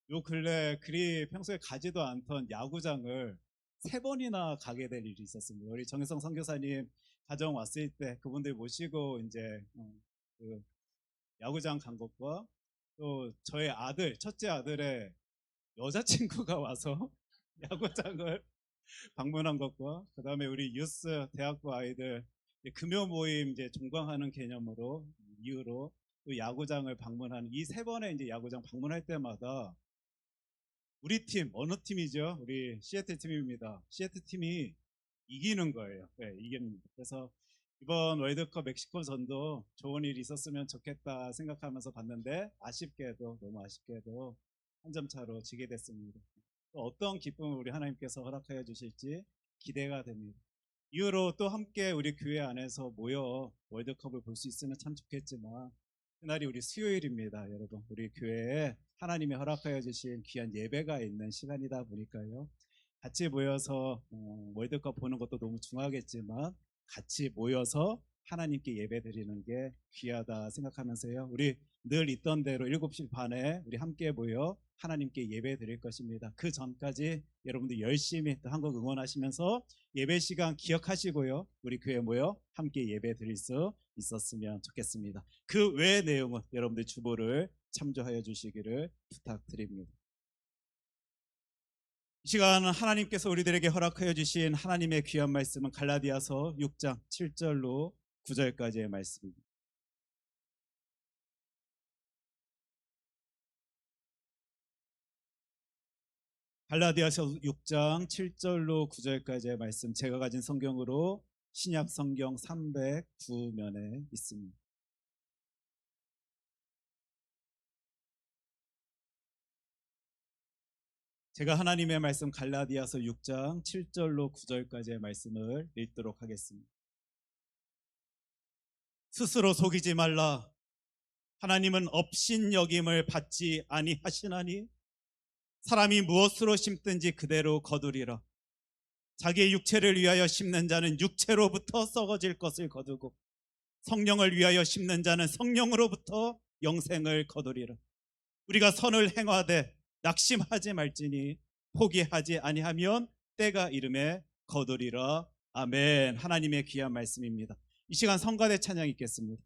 요 근래 그리 평소에 가지도 않던 야구장을 3번이나 가게 될 일이 있었습니다. 우리 정혜성 선교사님 가정 왔을 때 그분들 모시고 이제 그 야구장 간 것과, 또 저의 아들, 첫째 아들의 여자친구가 와서 야구장을 방문한 것과, 그 다음에 우리 유스 대학부 아이들 금요 모임 이제 종강하는 개념으로 이유로 또 야구장을 방문한 이 3번의 이제 야구장 방문할 때마다 우리 팀, 어느 팀이죠? 우리 시애틀 팀입니다. 시애틀 팀이 이기는 거예요. 이깁니다. 그래서 이번 월드컵 멕시코전도 좋은 일이 있었으면 좋겠다 생각하면서 봤는데, 아쉽게도, 너무 아쉽게도 한 점 차로 지게 됐습니다. 또 어떤 기쁨을 우리 하나님께서 허락하여 주실지 기대가 됩니다. 이후로 또 함께 우리 교회 안에서 모여 월드컵을 볼 수 있으면 참 좋겠지만, 그날이 우리 수요일입니다. 여러분, 우리 교회에 하나님이 허락하여 주신 귀한 예배가 있는 시간이다 보니까요, 같이 모여서 월드컵 보는 것도 너무 중요하겠지만 같이 모여서 하나님께 예배 드리는 게 귀하다 생각하면서요. 우리 늘 있던 대로 7시 반에 우리 함께 모여 하나님께 예배 드릴 것입니다. 그 전까지 여러분들 열심히 또 한국 응원하시면서 예배 시간 기억하시고요. 우리 교회 모여 함께 예배 드릴 수 있었으면 좋겠습니다. 그 외의 내용은 여러분들 주보를 참조하여 주시기를 부탁드립니다. 이 시간 하나님께서 우리들에게 허락하여 주신 하나님의 귀한 말씀은 갈라디아서 6장 7절로 9절까지의 말씀입니다. 갈라디아서 6장 7절로 9절까지의 말씀, 제가 가진 성경으로 신약 성경 309면에 있습니다. 제가 하나님의 말씀 갈라디아서 6장 7절로 9절까지의 말씀을 읽도록 하겠습니다. 스스로 속이지 말라. 하나님은 업신여김을 받지 아니하시나니 사람이 무엇으로 심든지 그대로 거두리라. 자기의 육체를 위하여 심는 자는 육체로부터 썩어질 것을 거두고 성령을 위하여 심는 자는 성령으로부터 영생을 거두리라. 우리가 선을 행하되 낙심하지 말지니 포기하지 아니하면 때가 이름에 거두리라. 아멘. 하나님의 귀한 말씀입니다. 이 시간 성가대 찬양 있겠습니다.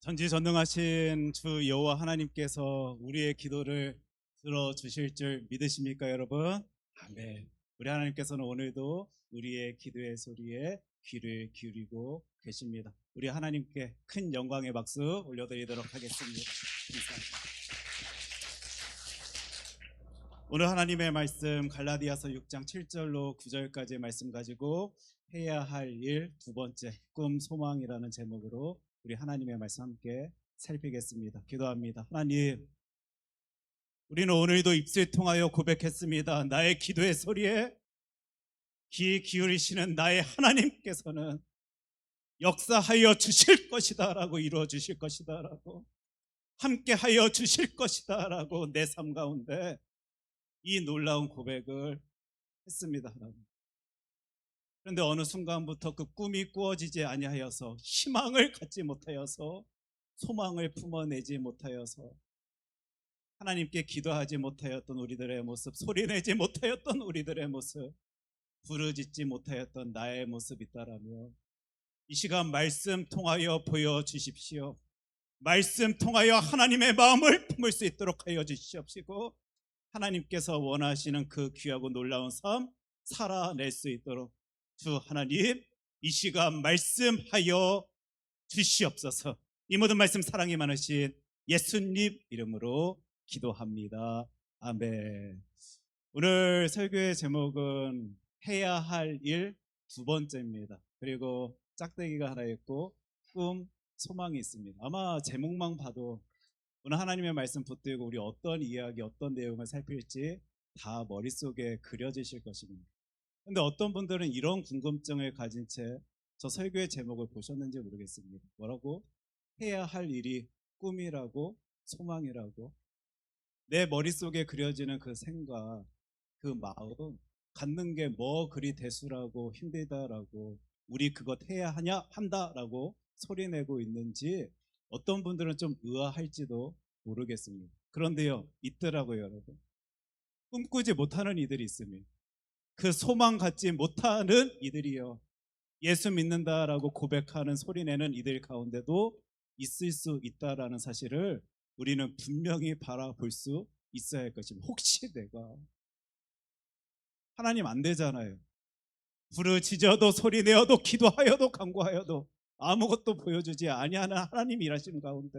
전지전능하신 주 여호와 하나님께서 우리의 기도를 들어주실 줄 믿으십니까, 여러분? 아멘. 우리 하나님께서는 오늘도 우리의 기도의 소리에 귀를 기울이고 계십니다. 우리 하나님께 큰 영광의 박수 올려드리도록 하겠습니다. 감사합니다. 오늘 하나님의 말씀 갈라디아서 6장 7절로 9절까지의 말씀 가지고 해야 할 일 두 번째, 꿈 소망이라는 제목으로 우리 하나님의 말씀 함께 살피겠습니다. 기도합니다. 하나님, 우리는 오늘도 입술 통하여 고백했습니다. 나의 기도의 소리에 귀 기울이시는 나의 하나님께서는 역사하여 주실 것이다 라고, 이루어 주실 것이다 라고, 함께 하여 주실 것이다 라고 내 삶 가운데 이 놀라운 고백을 했습니다. 그런데 어느 순간부터 그 꿈이 꾸어지지 아니하여서, 희망을 갖지 못하여서, 소망을 품어내지 못하여서, 하나님께 기도하지 못하였던 우리들의 모습, 소리내지 못하였던 우리들의 모습, 부르짖지 못하였던 나의 모습이 있다라며 이 시간 말씀 통하여 보여주십시오. 말씀 통하여 하나님의 마음을 품을 수 있도록 하여 주시옵시고, 하나님께서 원하시는 그 귀하고 놀라운 삶 살아낼 수 있도록 주 하나님, 이 시간 말씀하여 주시옵소서. 이 모든 말씀 사랑이 많으신 예수님 이름으로 기도합니다. 아멘. 오늘 설교의 제목은 해야 할 일 두 번째입니다. 그리고 짝대기가 하나 있고 꿈, 소망이 있습니다. 아마 제목만 봐도 오늘 하나님의 말씀 붙들고 우리 어떤 이야기, 어떤 내용을 살필지 다 머릿속에 그려지실 것입니다. 근데 어떤 분들은 이런 궁금증을 가진 채 저 설교의 제목을 보셨는지 모르겠습니다. 뭐라고? 해야 할 일이 꿈이라고, 소망이라고. 내 머릿속에 그려지는 그 생각, 그 마음, 갖는 게 뭐 그리 대수라고, 힘들다라고, 우리 그것 해야 하냐, 한다라고 소리내고 있는지 어떤 분들은 좀 의아할지도 모르겠습니다. 그런데요, 있더라고요, 여러분. 꿈꾸지 못하는 이들이 있습니다. 그 소망 갖지 못하는 이들이요, 예수 믿는다라고 고백하는, 소리내는 이들 가운데도 있을 수 있다라는 사실을 우리는 분명히 바라볼 수 있어야 할 것입니다. 혹시 내가, 하나님 안 되잖아요. 부르짖어도 소리내어도 기도하여도 간구하여도 아무것도 보여주지 아니하는 하나님 일하시는 가운데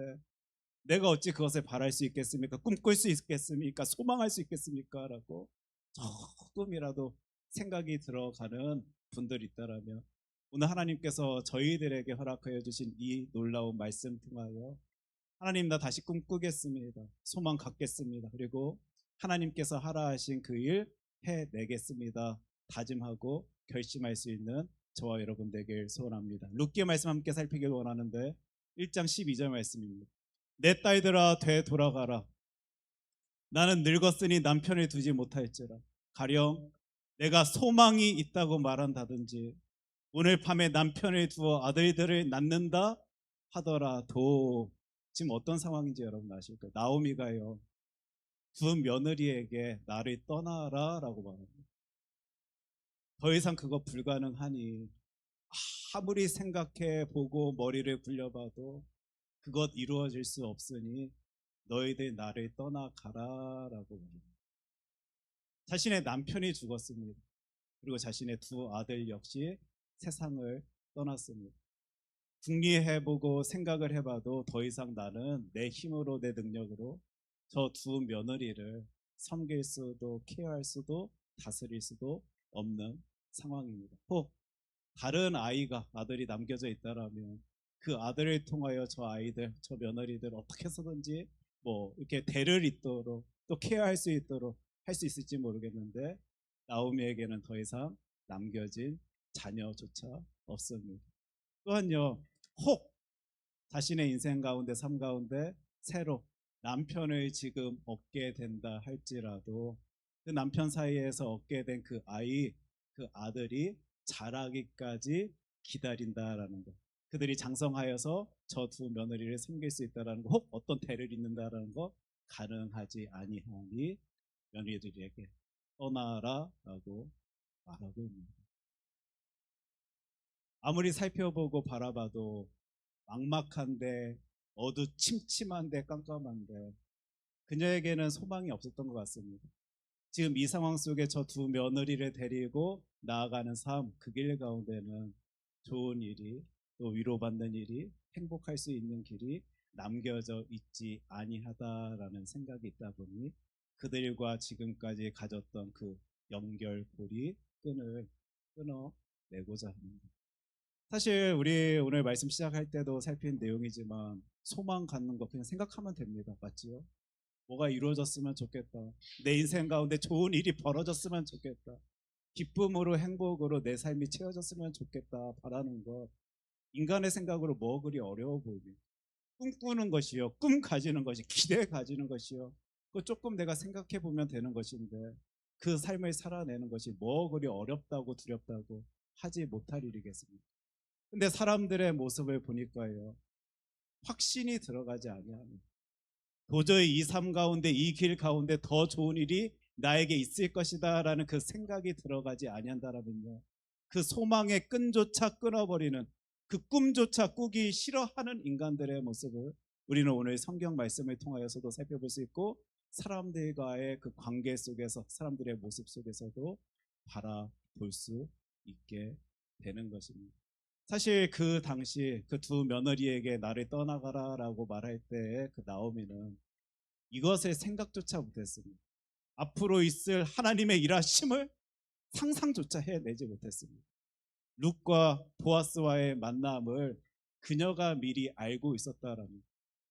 내가 어찌 그것을 바랄 수 있겠습니까? 꿈꿀 수 있겠습니까? 소망할 수 있겠습니까? 라고 조금이라도 생각이 들어가는 분들이 있다라면 오늘 하나님께서 저희들에게 허락하여 주신 이 놀라운 말씀 통하여 하나님, 나 다시 꿈꾸겠습니다. 소망 갖겠습니다. 그리고 하나님께서 하라 하신 그 일 해내겠습니다. 다짐하고 결심할 수 있는 저와 여러분 되길 소원합니다. 룻기의 말씀 함께 살피길 원하는데 1장 12절 말씀입니다. 내 딸들아 되돌아가라. 나는 늙었으니 남편을 두지 못할지라. 가령 내가 소망이 있다고 말한다든지 오늘 밤에 남편을 두어 아들들을 낳는다 하더라도, 지금 어떤 상황인지 여러분 아실까요? 나오미가요, 두 며느리에게 나를 떠나라 라고 말합니다. 더 이상 그거 불가능하니, 아무리 생각해 보고 머리를 굴려봐도 그것 이루어질 수 없으니 너희들 나를 떠나가라 라고 말합니다. 자신의 남편이 죽었습니다. 그리고 자신의 두 아들 역시 세상을 떠났습니다. 궁리해보고 생각을 해봐도 더 이상 나는 내 힘으로, 내 능력으로 저 두 며느리를 섬길 수도, 케어할 수도, 다스릴 수도 없는 상황입니다. 혹 다른 아이가, 아들이 남겨져 있다라면 그 아들을 통하여 저 아이들, 저 며느리들 어떻게 해서든지 뭐 이렇게 대를 잇도록, 또 케어할 수 있도록 할 수 있을지 모르겠는데 나오미에게는 더 이상 남겨진 자녀조차 없습니다. 또한요, 혹 자신의 인생 가운데, 삶 가운데 새로 남편을 지금 얻게 된다 할지라도 그 남편 사이에서 얻게 된 그 아이, 그 아들이 자라기까지 기다린다라는 것, 그들이 장성하여서 저 두 며느리를 섬길 수 있다라는 것, 혹 어떤 대를 잇는다라는 것 가능하지 아니하니 며느리들에게 떠나라라고 말하고 있습니다. 아무리 살펴보고 바라봐도 막막한데 어두침침한데 깜깜한데 그녀에게는 소망이 없었던 것 같습니다. 지금 이 상황 속에 저 두 며느리를 데리고 나아가는 삶, 그 길 가운데는 좋은 일이, 또 위로받는 일이, 행복할 수 있는 길이 남겨져 있지 아니하다라는 생각이 있다 보니 그들과 지금까지 가졌던 그 연결고리, 끈을 끊어내고자 합니다. 사실 우리 오늘 말씀 시작할 때도 살핀 내용이지만 소망 갖는 거 그냥 생각하면 됩니다. 맞지요? 뭐가 이루어졌으면 좋겠다. 내 인생 가운데 좋은 일이 벌어졌으면 좋겠다. 기쁨으로 행복으로 내 삶이 채워졌으면 좋겠다. 바라는 것. 인간의 생각으로 뭐 그리 어려워 보입니까? 꿈꾸는 것이요. 꿈 가지는 것이, 기대 가지는 것이요. 그 조금 내가 생각해 보면 되는 것인데 그 삶을 살아내는 것이 뭐 그리 어렵다고 두렵다고 하지 못할 일이겠습니까? 근데 사람들의 모습을 보니까요. 확신이 들어가지 아니하는 도저히 이 삶 가운데 이 길 가운데 더 좋은 일이 나에게 있을 것이다 라는 그 생각이 들어가지 아니한다라면요, 그 소망의 끈조차 끊어버리는, 그 꿈조차 꾸기 싫어하는 인간들의 모습을 우리는 오늘 성경 말씀을 통하여서도 살펴볼 수 있고 사람들과의 그 관계 속에서, 사람들의 모습 속에서도 바라볼 수 있게 되는 것입니다. 사실 그 당시 그 두 며느리에게 나를 떠나가라 라고 말할 때 그 나오미는 이것을 생각조차 못했습니다. 앞으로 있을 하나님의 일하심을 상상조차 해내지 못했습니다. 룻과 보아스와의 만남을 그녀가 미리 알고 있었다라는,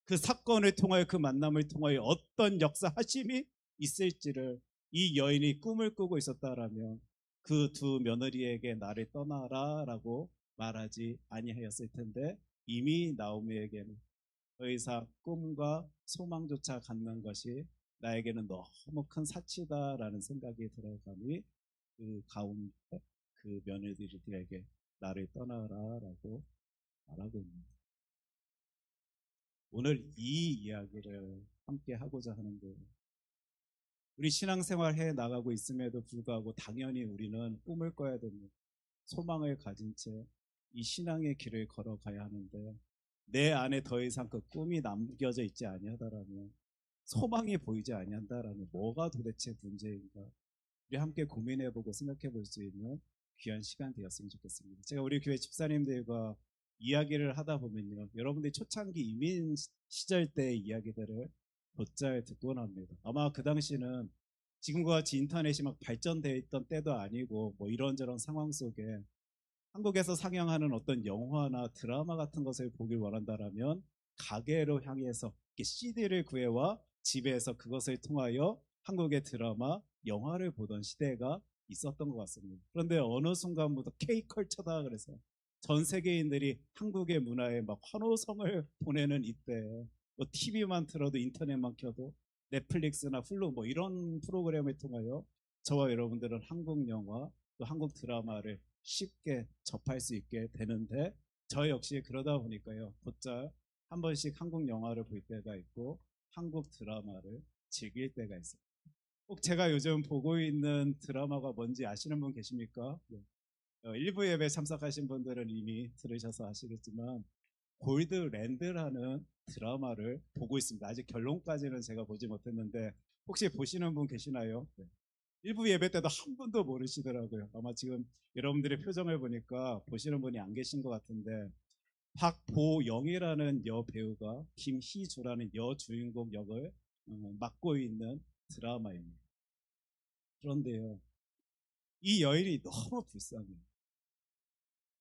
그 사건을 통하여, 그 만남을 통하여 어떤 역사하심이 있을지를 이 여인이 꿈을 꾸고 있었다라면 그 두 며느리에게 나를 떠나라 라고 말하지 아니하였을 텐데 이미 나오미에게는 더 이상 꿈과 소망조차 갖는 것이 나에게는 너무 큰 사치다라는 생각이 들어가니 그 가운데 그 며느리들에게 나를 떠나라라고 말하고 있습니다. 오늘 이 이야기를 함께 하고자 하는 거예요. 우리 신앙생활 해 나가고 있음에도 불구하고 당연히 우리는 꿈을 꿔야 됩니다. 소망을 가진 채 이 신앙의 길을 걸어가야 하는데 내 안에 더 이상 그 꿈이 남겨져 있지 아니하다라면, 소망이 보이지 아니한다라면 뭐가 도대체 문제인가, 우리 함께 고민해보고 생각해볼 수 있는 귀한 시간 되었으면 좋겠습니다. 제가 우리 교회 집사님들과 이야기를 하다 보면요, 여러분들이 초창기 이민 시절 때의 이야기들을 곧잘 듣곤 합니다. 아마 그 당시는 지금과 같이 인터넷이 막 발전되어 있던 때도 아니고 뭐 이런저런 상황 속에 한국에서 상영하는 어떤 영화나 드라마 같은 것을 보길 원한다라면 가게로 향해서 CD를 구해와 집에서 그것을 통하여 한국의 드라마, 영화를 보던 시대가 있었던 것 같습니다. 그런데 어느 순간부터 K컬처다 그래서 전 세계인들이 한국의 문화에 막 환호성을 보내는 이때 뭐 TV만 틀어도, 인터넷만 켜도 넷플릭스나 훌루 뭐 이런 프로그램을 통하여 저와 여러분들은 한국 영화 또 한국 드라마를 쉽게 접할 수 있게 되는데, 저 역시 그러다 보니까요, 곧잘 한 번씩 한국 영화를 볼 때가 있고 한국 드라마를 즐길 때가 있어요. 꼭 제가 요즘 보고 있는 드라마가 뭔지 아시는 분 계십니까? 네. 일부 예배 참석하신 분들은 이미 들으셔서 아시겠지만 골드랜드라는 드라마를 보고 있습니다. 아직 결론까지는 제가 보지 못했는데 혹시 보시는 분 계시나요? 네. 일부 예배 때도 한 분도 모르시더라고요. 아마 지금 여러분들의 표정을 보니까 보시는 분이 안 계신 것 같은데, 박보영이라는 여배우가 김희주라는 여주인공 역을 맡고 있는 드라마입니다. 그런데요, 이 여인이 너무 불쌍해요.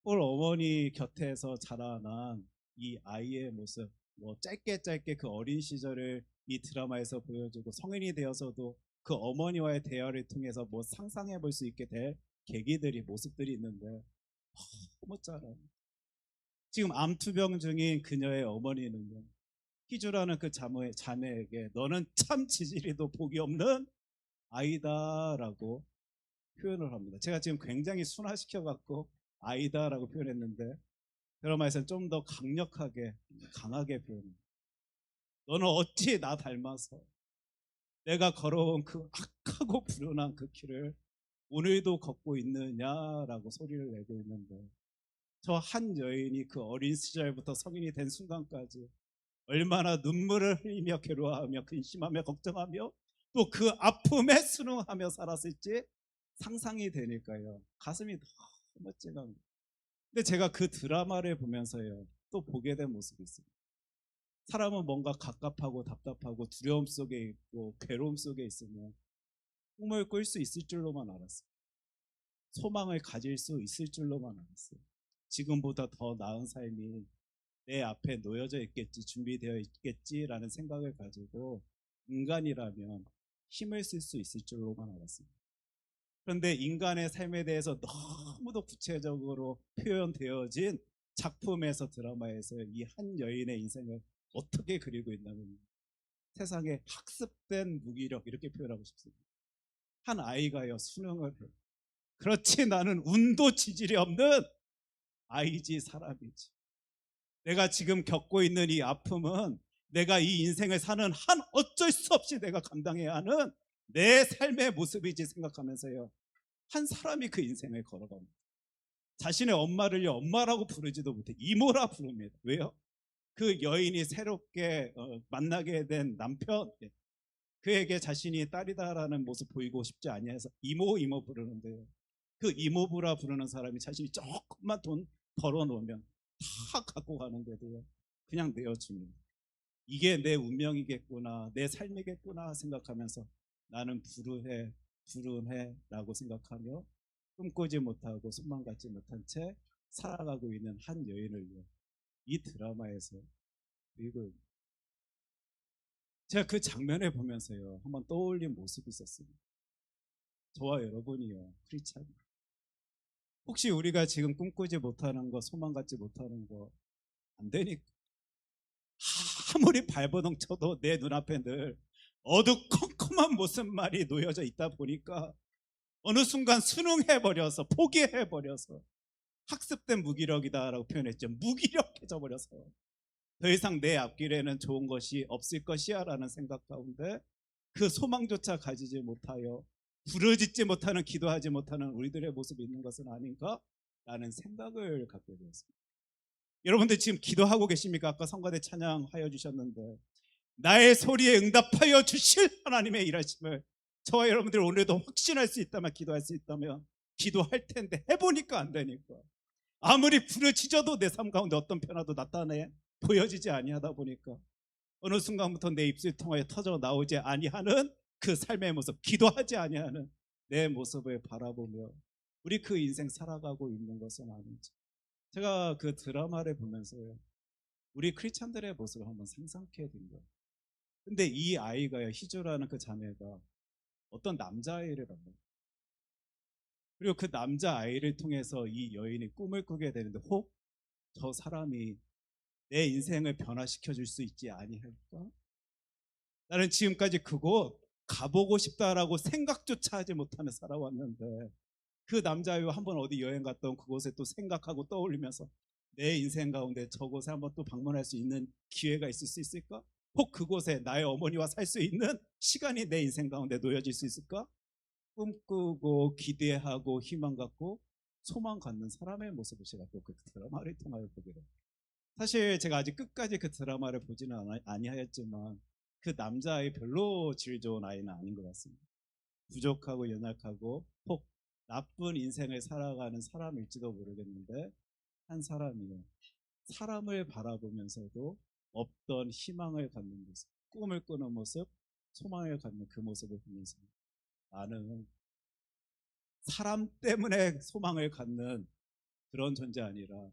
홀 어머니 곁에서 자라난 이 아이의 모습, 뭐 짧게 그 어린 시절을 이 드라마에서 보여주고 성인이 되어서도 그 어머니와의 대화를 통해서 뭐 상상해 볼 수 있게 될 계기들이, 모습들이 있는데 너무 짠해요. 지금 암투병 중인 그녀의 어머니는요, 희주라는 그 자매에게 너는 참 지지리도 복이 없는 아이다라고 표현을 합니다. 제가 지금 굉장히 순화시켜 갖고 아이다라고 표현했는데 드라마에서는 좀 더 강력하게, 강하게 표현합니다. 너는 어찌 나 닮아서 내가 걸어온 그 악하고 불운한 그 길을 오늘도 걷고 있느냐라고 소리를 내고 있는데, 저 한 여인이 그 어린 시절부터 성인이 된 순간까지 얼마나 눈물을 흘리며 괴로워하며 근심하며 걱정하며 또 그 아픔에 순응하며 살았을지 상상이 되니까요. 가슴이 너무 찡합니다. 근데 제가 그 드라마를 보면서요, 또 보게 된 모습이 있습니다. 사람은 뭔가 갑갑하고 답답하고 두려움 속에 있고 괴로움 속에 있으면 꿈을 꿀 수 있을 줄로만 알았어요. 소망을 가질 수 있을 줄로만 알았어요. 지금보다 더 나은 삶이 내 앞에 놓여져 있겠지, 준비되어 있겠지라는 생각을 가지고 인간이라면 힘을 쓸 수 있을 줄로만 알았습니다. 그런데 인간의 삶에 대해서 너무도 구체적으로 표현되어진 작품에서, 드라마에서 이 한 여인의 인생을 어떻게 그리고 있냐면, 세상에 학습된 무기력, 이렇게 표현하고 싶습니다. 한 아이가요, 수능을 해요. 그렇지, 나는 운도 지질이 없는 아이지, 사람이지. 내가 지금 겪고 있는 이 아픔은 내가 이 인생을 사는 한 어쩔 수 없이 내가 감당해야 하는 내 삶의 모습이지 생각하면서요, 한 사람이 그 인생을 걸어갑니다. 자신의 엄마를요, 엄마라고 부르지도 못해 이모라 부릅니다. 왜요? 그 여인이 새롭게 만나게 된 남편, 그에게 자신이 딸이다라는 모습 보이고 싶지 아니해서 이모 이모 부르는데요, 그 이모부라 부르는 사람이 자신이 조금만 돈 벌어놓으면 다 갖고 가는데도요, 그냥 내어줍니다. 이게 내 운명이겠구나, 내 삶이겠구나 생각하면서 나는 불운해 라고 생각하며 꿈꾸지 못하고 소망 갖지 못한 채 살아가고 있는 한 여인을요, 이 드라마에서 그리고 제가 그 장면을 보면서요, 한번 떠올린 모습이 있었습니다. 저와 여러분이요, 크리스찬, 혹시 우리가 지금 꿈꾸지 못하는 거, 소망 갖지 못하는 거 안 되니까 아무리 발버둥 쳐도 내 눈앞에 늘 어두컴컴한 모습만이 놓여져 있다 보니까 어느 순간 순응해버려서, 포기해버려서, 학습된 무기력이다라고 표현했죠. 무기력해져 버려서 더 이상 내 앞길에는 좋은 것이 없을 것이야 라는 생각 가운데 그 소망조차 가지지 못하여 부르짖지 못하는, 기도하지 못하는 우리들의 모습이 있는 것은 아닌가 라는 생각을 갖게 되었습니다. 여러분들 지금 기도하고 계십니까? 아까 성가대 찬양하여 주셨는데 나의 소리에 응답하여 주실 하나님의 일하심을 저와 여러분들 오늘도 확신할 수 있다면, 기도할 수 있다면 기도할 텐데 해보니까 안 되니까, 아무리 부르짖어도 내 삶 가운데 어떤 변화도 나타내 보여지지 아니하다 보니까 어느 순간부터 내 입술 통하여 터져 나오지 아니하는 그 삶의 모습, 기도하지 아니하는 내 모습을 바라보며 우리 그 인생 살아가고 있는 것은 아닌지, 제가 그 드라마를 보면서요, 우리 크리스찬들의 모습을 한번 상상해 본 거예요. 근데 이 아이가요, 희주라는 그 자매가 어떤 남자아이를 만나요. 그리고 그 남자아이를 통해서 이 여인이 꿈을 꾸게 되는데, 혹 저 사람이 내 인생을 변화시켜 줄 수 있지 아니할까? 나는 지금까지 그곳 가보고 싶다라고 생각조차 하지 못하며 살아왔는데, 그 남자아이와 한번 어디 여행 갔던 그곳에 또 생각하고 떠올리면서 내 인생 가운데 저곳에 한번 또 방문할 수 있는 기회가 있을 수 있을까? 혹 그곳에 나의 어머니와 살 수 있는 시간이 내 인생 가운데 놓여질 수 있을까? 꿈꾸고 기대하고 희망 갖고 소망 갖는 사람의 모습을 제가 또 그 드라마를 통하여 보게 됩니다. 사실 제가 아직 끝까지 그 드라마를 보지는 아니하였지만 그 남자아이 별로 질 좋은 아이는 아닌 것 같습니다. 부족하고 연약하고 혹 나쁜 인생을 살아가는 사람일지도 모르겠는데, 한 사람이요, 사람을 바라보면서도 없던 희망을 갖는 모습, 꿈을 꾸는 모습, 소망을 갖는 그 모습을 보면서 나는 사람 때문에 소망을 갖는 그런 존재 아니라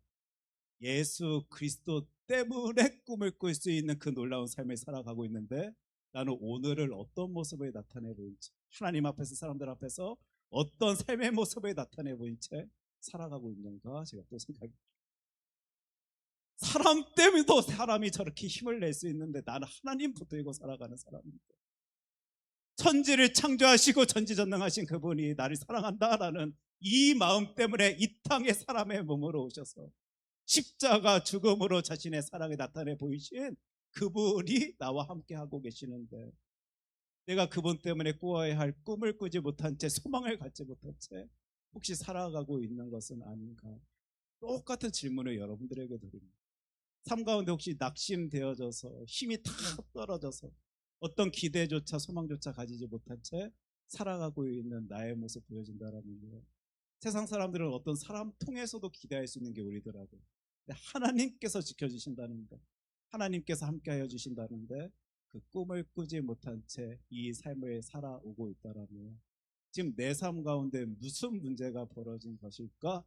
예수 그리스도 때문에 꿈을 꿀 수 있는 그 놀라운 삶을 살아가고 있는데, 나는 오늘을 어떤 모습을 나타내 보인지, 하나님 앞에서, 사람들 앞에서 어떤 삶의 모습을 나타내 보인 채 살아가고 있는가, 제가 또 생각합니다. 사람 때문에도 사람이 저렇게 힘을 낼 수 있는데 나는 하나님 붙들고 살아가는 사람입니다. 천지를 창조하시고 전지전능하신 그분이 나를 사랑한다라는 이 마음 때문에 이 땅에 사람의 몸으로 오셔서 십자가 죽음으로 자신의 사랑을 나타내 보이신 그분이 나와 함께 하고 계시는데, 내가 그분 때문에 꾸어야 할 꿈을 꾸지 못한 채, 소망을 갖지 못한 채 혹시 살아가고 있는 것은 아닌가? 똑같은 질문을 여러분들에게 드립니다. 삶 가운데 혹시 낙심되어져서 힘이 다 떨어져서 어떤 기대조차 소망조차 가지지 못한 채 살아가고 있는 나의 모습 보여준다라는 거예요. 세상 사람들은 어떤 사람 통해서도 기대할 수 있는 게 우리더라고요. 근데 하나님께서 지켜주신다는 거, 하나님께서 함께하여 주신다는데 그 꿈을 꾸지 못한 채 이 삶을 살아오고 있다라면 지금 내 삶 가운데 무슨 문제가 벌어진 것일까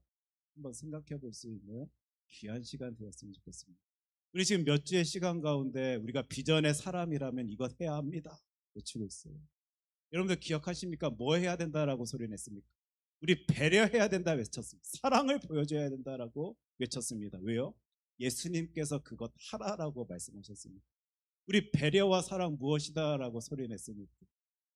한번 생각해 볼 수 있는 귀한 시간 되었으면 좋겠습니다. 우리 지금 몇 주의 시간 가운데 우리가 비전의 사람이라면 이것 해야 합니다 외치고 있어요. 여러분들 기억하십니까? 뭐 해야 된다라고 소리냈습니까? 우리 배려해야 된다 외쳤습니다. 사랑을 보여줘야 된다라고 외쳤습니다. 왜요? 예수님께서 그것 하라라고 말씀하셨습니다. 우리 배려와 사랑 무엇이다라고 소리냈습니다.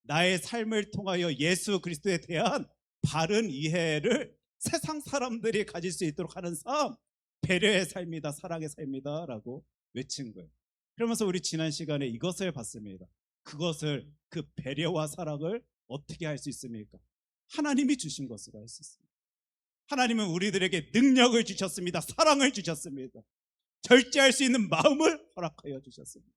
나의 삶을 통하여 예수 그리스도에 대한 바른 이해를 세상 사람들이 가질 수 있도록 하는 삶, 배려의 삶이다, 사랑의 삶이다 라고 외친 거예요. 그러면서 우리 지난 시간에 이것을 봤습니다. 그것을, 그 배려와 사랑을 어떻게 할 수 있습니까? 하나님이 주신 것으로 할 수 있습니다. 하나님은 우리들에게 능력을 주셨습니다. 사랑을 주셨습니다. 절제할 수 있는 마음을 허락하여 주셨습니다.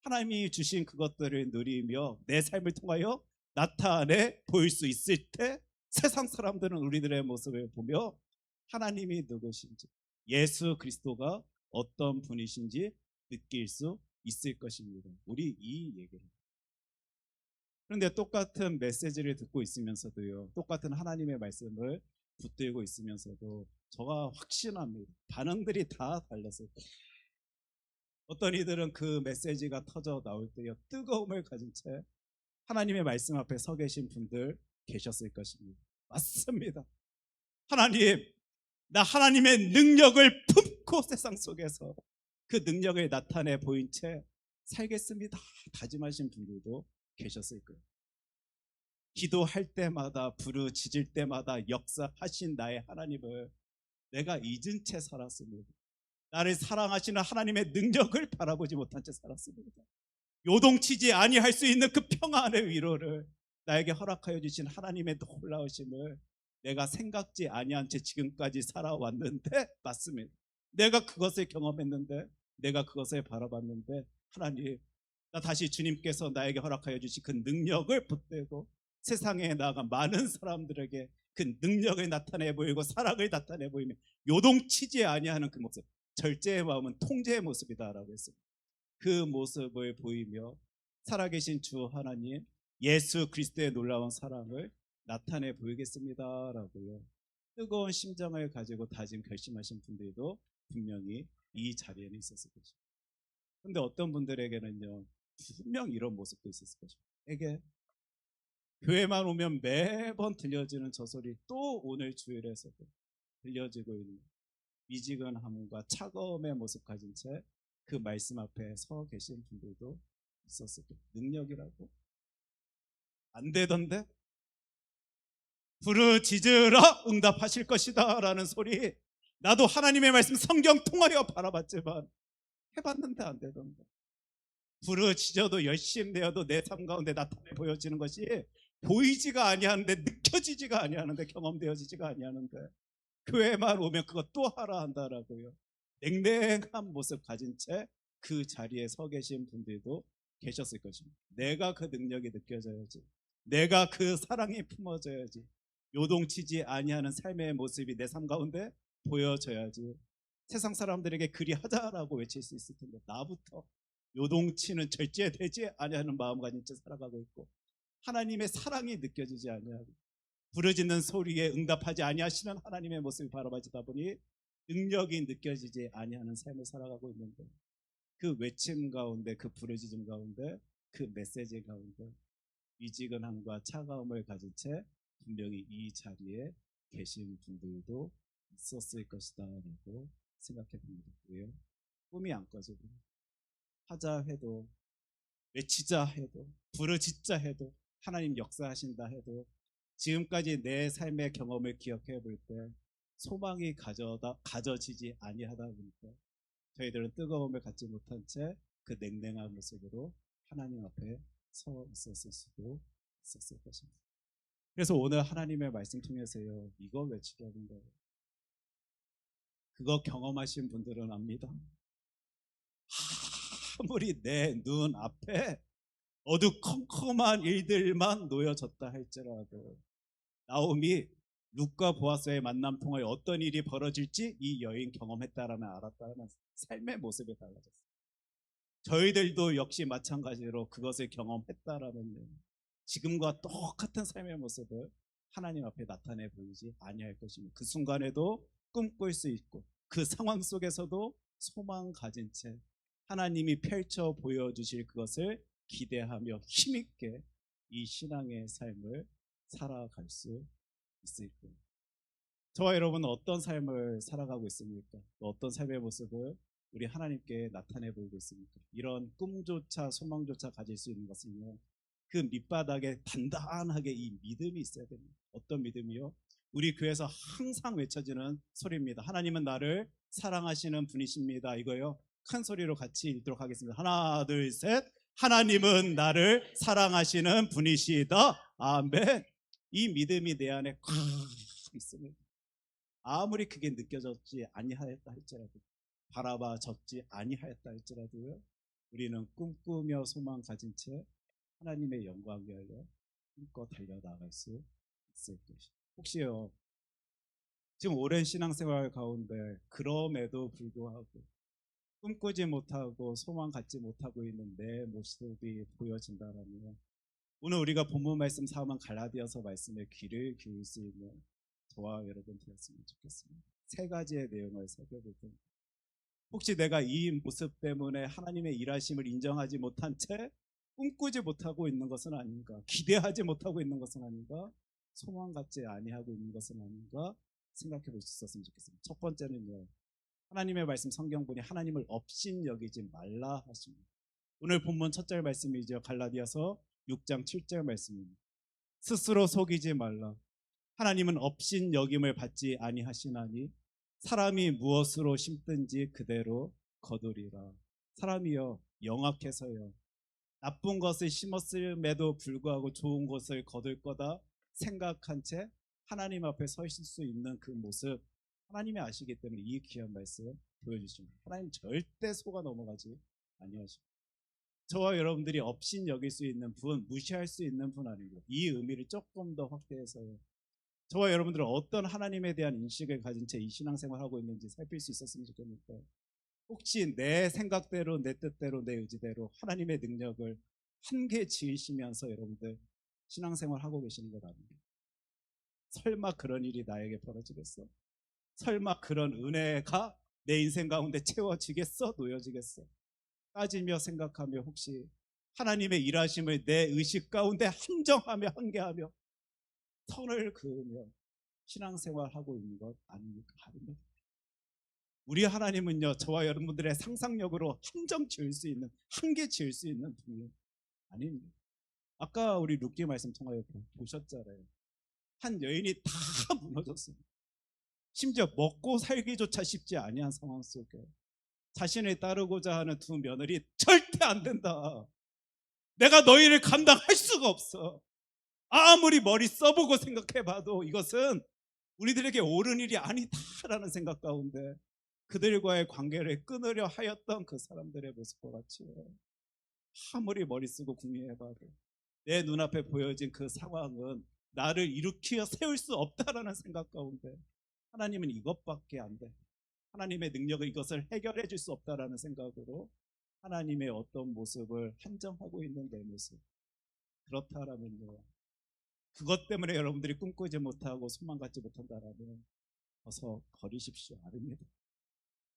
하나님이 주신 그것들을 누리며 내 삶을 통하여 나타내 보일 수 있을 때 세상 사람들은 우리들의 모습을 보며 하나님이 누구신지, 예수 그리스도가 어떤 분이신지 느낄 수 있을 것입니다. 우리 이 얘기를. 그런데 똑같은 메시지를 듣고 있으면서도요, 똑같은 하나님의 말씀을 붙들고 있으면서도 저가 확신합니다. 반응들이 다 달랐을 거예요. 어떤 이들은 그 메시지가 터져 나올 때요, 뜨거움을 가진 채 하나님의 말씀 앞에 서 계신 분들 계셨을 것입니다. 맞습니다. 하나님, 나 하나님의 능력을 품고 세상 속에서 그 능력을 나타내 보인 채 살겠습니다 다짐하신 분들도 계셨을 거예요. 기도할 때마다 부르짖을 때마다 역사하신 나의 하나님을 내가 잊은 채 살았습니다. 나를 사랑하시는 하나님의 능력을 바라보지 못한 채 살았습니다. 요동치지 아니할 수 있는 그 평안의 위로를 나에게 허락하여 주신 하나님의 놀라우심을 내가 생각지 아니한 채 지금까지 살아왔는데, 맞습니다. 내가 그것을 경험했는데, 내가 그것을 바라봤는데, 하나님, 나 다시 주님께서 나에게 허락하여 주신 그 능력을 붙들고 세상에 나아가 많은 사람들에게 그 능력을 나타내 보이고 사랑을 나타내 보이며 요동치지 아니하는 그 모습, 절제의 마음은 통제의 모습이다라고 했습니다. 그 모습을 보이며 살아계신 주 하나님, 예수 그리스도의 놀라운 사랑을 나타내 보이겠습니다라고요, 뜨거운 심정을 가지고 다짐 결심하신 분들도 분명히 이 자리에는 있었을 것입니다. 그런데 어떤 분들에게는요, 분명 이런 모습도 있었을 것입니다. 에게 교회만 오면 매번 들려지는 저 소리, 또 오늘 주일에서도 들려지고 있는 미지근함과 차가움의 모습 가진 채 그 말씀 앞에 서 계신 분들도 있었을 거예요. 능력이라고? 안 되던데? 부르짖으라 응답하실 것이다 라는 소리, 나도 하나님의 말씀 성경 통하여 바라봤지만 해봤는데 안 되던데. 부르짖어도 열심히 내어도 내 삶 가운데 나타내 보여지는 것이 보이지가 아니하는데, 느껴지지가 아니하는데, 경험되어지지가 아니하는데 교회만 오면 그것 또 하라 한다라고요. 냉랭한 모습 가진 채 그 자리에 서 계신 분들도 계셨을 것입니다. 내가 그 능력이 느껴져야지, 내가 그 사랑이 품어져야지, 요동치지 아니하는 삶의 모습이 내 삶 가운데 보여져야지 세상 사람들에게 그리하자라고 외칠 수 있을 텐데, 나부터 요동치는 절제되지 아니하는 마음 가진 채 살아가고 있고 하나님의 사랑이 느껴지지 아니하고 부르짖는 소리에 응답하지 아니하시는 하나님의 모습을 바라보다 보니 능력이 느껴지지 아니하는 삶을 살아가고 있는데, 그 외침 가운데, 그 부르짖음 가운데, 그 메시지 가운데 미지근함과 차가움을 가진 채 분명히 이 자리에 계신 분들도 있었을 것이다 라고 생각해 봅니다. 왜요? 꿈이 안 꺼지고 하자 해도, 외치자 해도, 부르짖자 해도, 하나님 역사하신다 해도 지금까지 내 삶의 경험을 기억해 볼 때 소망이 가져지지 아니하다 보니까 저희들은 뜨거움을 갖지 못한 채 그 냉랭한 모습으로 하나님 앞에 서 있었을 수도 있었을 것입니다. 그래서 오늘 하나님의 말씀 통해서요, 이거 외치려는 거예요. 그거 경험하신 분들은 압니다. 아무리 내 눈 앞에 어두컴컴한 일들만 놓여졌다 할지라도 나오미 룻과 보아스의 만남 통하여 어떤 일이 벌어질지 이 여인 경험했다라면 알았다는 삶의 모습이 달라졌어요. 저희들도 역시 마찬가지로 그것을 경험했다라면 지금과 똑같은 삶의 모습을 하나님 앞에 나타내 보이지 아니할 것입니다. 그 순간에도 꿈꿀 수 있고 그 상황 속에서도 소망 가진 채 하나님이 펼쳐 보여주실 그것을 기대하며 힘있게 이 신앙의 삶을 살아갈 수 있을 거예요. 저와 여러분은 어떤 삶을 살아가고 있습니까? 또 어떤 삶의 모습을 우리 하나님께 나타내 보이고 있습니까? 이런 꿈조차 소망조차 가질 수 있는 것은요, 그 밑바닥에 단단하게 이 믿음이 있어야 됩니다. 어떤 믿음이요? 우리 교회에서 항상 외쳐지는 소리입니다. 하나님은 나를 사랑하시는 분이십니다. 이거요, 큰 소리로 같이 읽도록 하겠습니다. 하나, 둘, 셋. 하나님은 나를 사랑하시는 분이시다. 아멘. 이 믿음이 내 안에 꽉 있습니다. 아무리 그게 느껴졌지 아니하였다 할지라도, 바라봐졌지 아니하였다 할지라도요, 우리는 꿈꾸며 소망 가진 채 하나님의 영광 위하여 힘껏 달려나갈 수 있을 것이. 혹시요, 지금 오랜 신앙생활 가운데 그럼에도 불구하고 꿈꾸지 못하고 소망 갖지 못하고 있는 내 모습이 보여진다라면, 오늘 우리가 본문 말씀 사모한 갈라디아서 말씀에 귀를 기울 수 있는 저와 여러분 되었으면 좋겠습니다. 세 가지의 내용을 살펴볼 텐데, 혹시 내가 이 모습 때문에 하나님의 일하심을 인정하지 못한 채 꿈꾸지 못하고 있는 것은 아닌가, 기대하지 못하고 있는 것은 아닌가, 소망 갖지 아니하고 있는 것은 아닌가 생각해 볼 수 있었으면 좋겠습니다. 첫 번째는요, 하나님의 말씀 성경본이 하나님을 업신여기지 말라 하십니다. 오늘 본문 첫 절 말씀이죠. 갈라디아서 6장 7절 말씀입니다. 스스로 속이지 말라. 하나님은 업신여김을 받지 아니하시나니 사람이 무엇으로 심든지 그대로 거두리라. 사람이요, 영악해서요, 나쁜 것을 심었음에도 불구하고 좋은 것을 거둘 거다 생각한 채 하나님 앞에 서실 수 있는 그 모습, 하나님이 아시기 때문에 이 귀한 말씀 보여주십니다. 하나님 절대 속아 넘어가지 아니하십니다. 저와 여러분들이 업신 여길 수 있는 분, 무시할 수 있는 분 아니고, 이 의미를 조금 더 확대해서요, 저와 여러분들은 어떤 하나님에 대한 인식을 가진 채 이 신앙생활을 하고 있는지 살필 수 있었으면 좋겠습니다. 혹시 내 생각대로, 내 뜻대로, 내 의지대로 하나님의 능력을 한계 지으시면서 여러분들 신앙생활 하고 계시는 것 아닙니까? 설마 그런 일이 나에게 벌어지겠어? 설마 그런 은혜가 내 인생 가운데 채워지겠어? 놓여지겠어? 따지며 생각하며 혹시 하나님의 일하심을 내 의식 가운데 한정하며 한계하며 선을 그으며 신앙생활하고 있는 것 아닙니까? 아닙니다. 우리 하나님은요, 저와 여러분들의 상상력으로 한정 지을 수 있는, 한계 지을 수 있는 분이 아닙니다. 아까 우리 룻기 말씀 통하여 보셨잖아요. 한 여인이 다 무너졌습니다. 심지어 먹고 살기조차 쉽지 아니한 상황 속에 자신을 따르고자 하는 두 며느리, 절대 안 된다. 내가 너희를 감당할 수가 없어. 아무리 머리 써보고 생각해봐도 이것은 우리들에게 옳은 일이 아니다라는 생각 가운데 그들과의 관계를 끊으려 하였던 그 사람들의 모습과 같이, 아무리 머리 쓰고 궁리해봐도 내 눈앞에 보여진 그 상황은 나를 일으켜 세울 수 없다라는 생각 가운데 하나님은 이것밖에 안 돼, 하나님의 능력은 이것을 해결해 줄 수 없다라는 생각으로 하나님의 어떤 모습을 한정하고 있는 내 모습, 그렇다라면요, 그것 때문에 여러분들이 꿈꾸지 못하고 소망 갖지 못한다라면 어서 버리십시오. 아닙니다.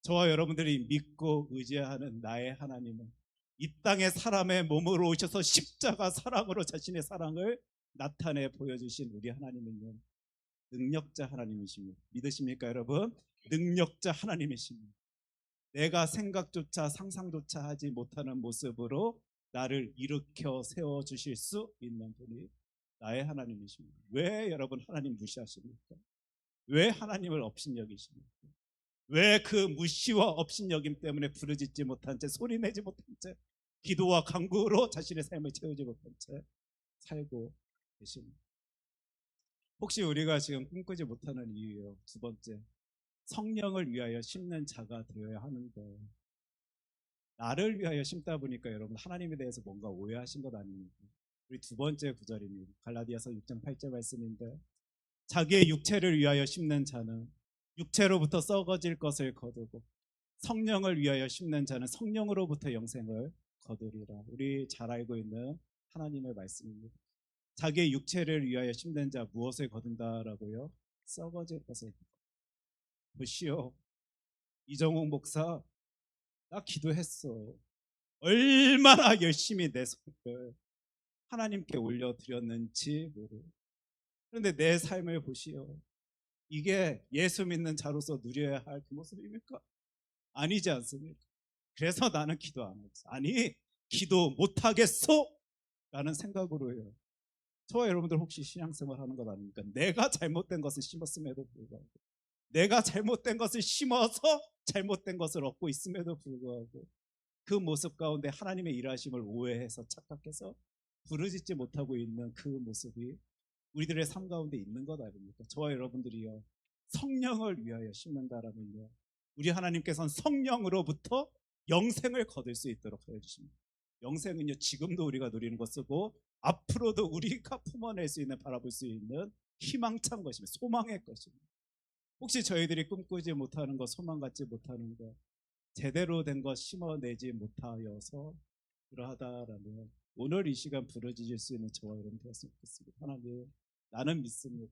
저와 여러분들이 믿고 의지하는 나의 하나님은 이 땅에 사람의 몸으로 오셔서 십자가 사랑으로 자신의 사랑을 나타내 보여주신 우리 하나님은요, 능력자 하나님이십니다. 믿으십니까 여러분? 능력자 하나님이십니다. 내가 생각조차 상상조차 하지 못하는 모습으로 나를 일으켜 세워주실 수 있는 분이 나의 하나님이십니다. 왜 여러분 하나님 무시하십니까? 왜 하나님을 업신여기십니까? 왜 그 무시와 업신여김 때문에 부르짖지 못한 채, 소리내지 못한 채, 기도와 간구로 자신의 삶을 채우지 못한 채 살고 계십니다. 혹시 우리가 지금 꿈꾸지 못하는 이유요, 두 번째, 성령을 위하여 심는 자가 되어야 하는데 나를 위하여 심다 보니까 여러분 하나님에 대해서 뭔가 오해하신 것 아닙니까? 우리 두 번째 구절입니다. 갈라디아서 6장 8절 말씀인데 자기의 육체를 위하여 심는 자는 육체로부터 썩어질 것을 거두고 성령을 위하여 심는 자는 성령으로부터 영생을 거두리라. 우리 잘 알고 있는 하나님의 말씀입니다. 자기의 육체를 위하여 심는 자 무엇을 거둔다라고요? 썩어질 것을. 보시오, 이정욱 목사, 나 기도했어. 얼마나 열심히 내 손을 하나님께 올려드렸는지 모르. 그런데 내 삶을 보시오. 이게 예수 믿는 자로서 누려야 할 그 모습입니까? 아니지 않습니까? 그래서 나는 기도 안 하겠어. 아니, 기도 못 하겠소? 라는 생각으로요. 저와 여러분들 혹시 신앙생활 하는 것 아닙니까? 내가 잘못된 것을 심었음에도 불구하고, 내가 잘못된 것을 심어서 잘못된 것을 얻고 있음에도 불구하고 그 모습 가운데 하나님의 일하심을 오해해서 착각해서 부르짖지 못하고 있는 그 모습이 우리들의 삶 가운데 있는 것 아닙니까? 저와 여러분들이요, 성령을 위하여 심는다라면요, 우리 하나님께서는 성령으로부터 영생을 거둘 수 있도록 하여 주십니다. 영생은요, 지금도 우리가 누리는 것이고 앞으로도 우리가 품어낼 수 있는, 바라볼 수 있는 희망찬 것입니다. 소망의 것입니다. 혹시 저희들이 꿈꾸지 못하는 것, 소망 갖지 못하는 것, 제대로 된 것 심어내지 못하여서 그러하다라면 오늘 이 시간 부르짖을 수 있는 저와 여러분 되었으면 좋겠습니다. 하나님, 나는 믿습니다.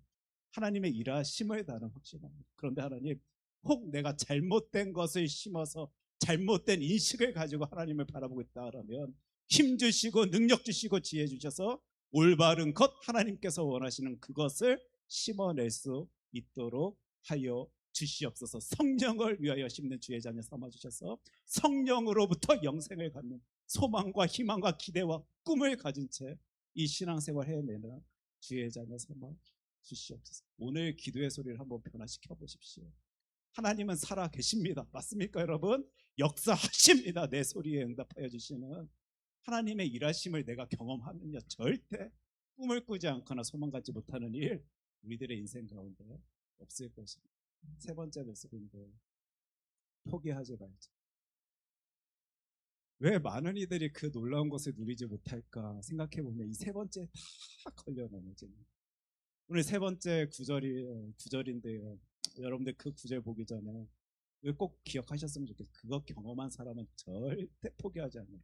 하나님의 일하심을 나는 확신합니다. 그런데 하나님, 혹 내가 잘못된 것을 심어서 잘못된 인식을 가지고 하나님을 바라보고 있다라면 힘 주시고 능력 주시고 지혜 주셔서 올바른 것, 하나님께서 원하시는 그것을 심어낼 수 있도록 하여 주시옵소서. 성령을 위하여 심는 주의 자녀 삼아 주셔서 성령으로부터 영생을 갖는 소망과 희망과 기대와 꿈을 가진 채 이 신앙생활 해내는 주의 자녀 삼아 주시옵소서. 오늘 기도의 소리를 한번 변화시켜 보십시오. 하나님은 살아 계십니다. 맞습니까 여러분? 역사하십니다. 내 소리에 응답하여 주시는 하나님의 일하심을 내가 경험하면요, 절대 꿈을 꾸지 않거나 소망 갖지 못하는 일 우리들의 인생 가운데 없을 것입니다. 세 번째 모습인데, 포기하지 말자. 왜 많은 이들이 그 놀라운 것을 누리지 못할까 생각해보면 이 세 번째 다 걸려 넘어집니다. 오늘 세 번째 구절인데요, 여러분들 그 구절 보기 전에 꼭 기억하셨으면 좋겠어요. 그거 경험한 사람은 절대 포기하지 않아요.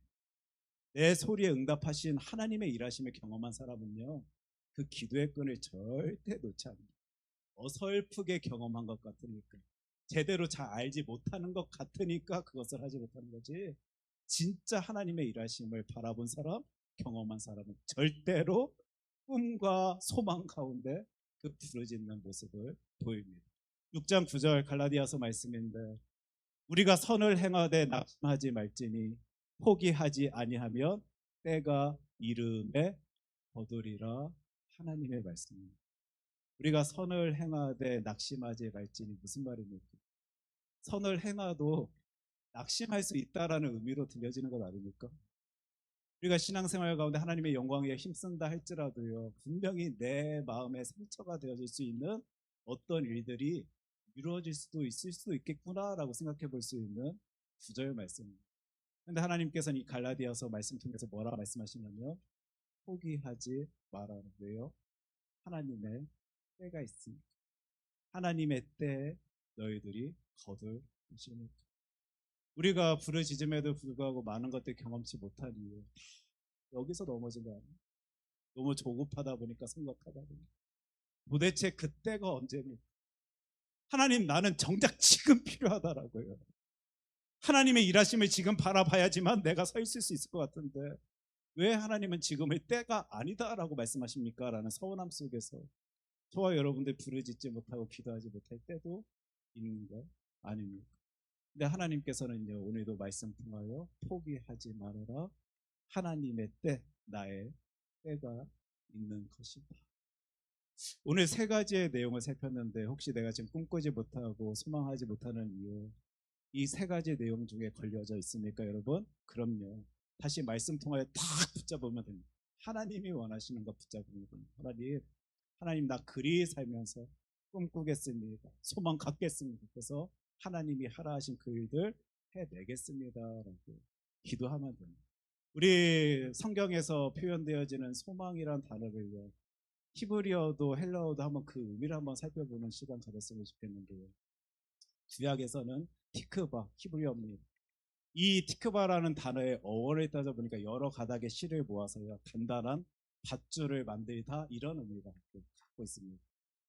내 소리에 응답하신 하나님의 일하심을 경험한 사람은요, 그 기도의 끈을 절대 놓지 않습니다. 어설프게 경험한 것 같으니까, 제대로 잘 알지 못하는 것 같으니까 그것을 하지 못하는 거지, 진짜 하나님의 일하심을 바라본 사람, 경험한 사람은 절대로 꿈과 소망 가운데 그 부르짖는 모습을 보입니다. 6장 9절 갈라디아서 말씀인데, 우리가 선을 행하되 낙심하지 말지니 포기하지 아니하면 때가 이름에 거두리라. 하나님의 말씀입니다. 우리가 선을 행하되 낙심하지 말지니 무슨 말입니까? 선을 행하도 낙심할 수 있다라는 의미로 들려지는 것 아닙니까? 우리가 신앙생활 가운데 하나님의 영광에 힘쓴다 할지라도요, 분명히 내 마음에 상처가 되어질 수 있는 어떤 일들이 이루어질 수도 있을 수도 있겠구나라고 생각해 볼 수 있는 구절 말씀입니다. 그런데 하나님께서는 이 갈라디아서 말씀 통해서 뭐라 말씀하시냐면 포기하지 말아라. 왜요? 하나님의 때가 있습니다. 하나님의 때에 너희들이 거둘 것이니까. 우리가 부르짖음에도 불구하고 많은 것들 경험치 못한 이유, 여기서 넘어진 거 아니에요? 너무 조급하다 보니까, 성급하다 보니까. 도대체 그때가 언제입니까? 하나님, 나는 정작 지금 필요하다라고요. 하나님의 일하심을 지금 바라봐야지만 내가 서 있을 수 있을 것 같은데 왜 하나님은 지금의 때가 아니다라고 말씀하십니까? 라는 서운함 속에서 저와 여러분들 부르짖지 못하고 기도하지 못할 때도 있는 거 아닙니까? 근데 하나님께서는요, 오늘도 말씀 통하여 포기하지 말아라. 하나님의 때, 나의 때가 있는 것이다. 오늘 세 가지의 내용을 살폈는데, 혹시 내가 지금 꿈꾸지 못하고 소망하지 못하는 이유, 이 세 가지 내용 중에 걸려져 있습니까 여러분? 그럼요. 다시 말씀 통하여 딱 붙잡으면 됩니다. 하나님이 원하시는 것 붙잡으면 됩니다. 하나님 나 그리 살면서 꿈꾸겠습니다. 소망 갖겠습니다. 그래서 하나님이 하라 하신 그 일들 해내겠습니다 라고 기도하면 됩니다. 우리 성경에서 표현되어지는 소망이란 단어를요, 히브리어도 헬라어도 한번 그 의미를 한번 살펴보는 시간 가졌으면 좋겠는데요. 구약에서는 티크바, 히브리어입니다. 이 티크바라는 단어의 어원을 따져보니까 여러 가닥의 실을 모아서요, 단단한 밧줄을 만들다, 이런 의미가 갖고 있습니다.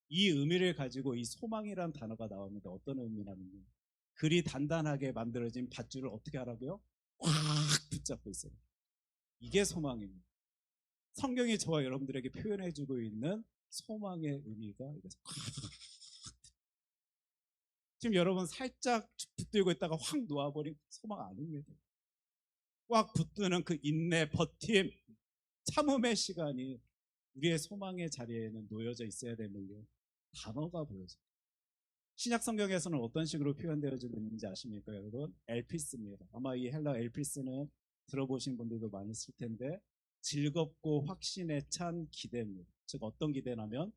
이 의미를 가지고 이 소망이란 단어가 나오는데 어떤 의미냐면요, 그리 단단하게 만들어진 밧줄을 어떻게 하라고요? 꽉 붙잡고 있어요. 이게 소망입니다. 성경이 저와 여러분들에게 표현해주고 있는 소망의 의미가 이것을 꽉. 지금 여러분 살짝 붙들고 있다가 확 놓아버린 소망 아닙니다. 꽉 붙드는 그 인내, 버팀, 참음의 시간이 우리의 소망의 자리에는 놓여져 있어야 되는데 단어가 보여져요. 신약 성경에서는 어떤 식으로 표현되어지고 있는지 아십니까, 여러분? 엘피스입니다. 아마 이 헬라 엘피스는 들어보신 분들도 많이 있을 텐데, 즐겁고 확신에 찬 기대입니다. 즉 어떤 기대냐면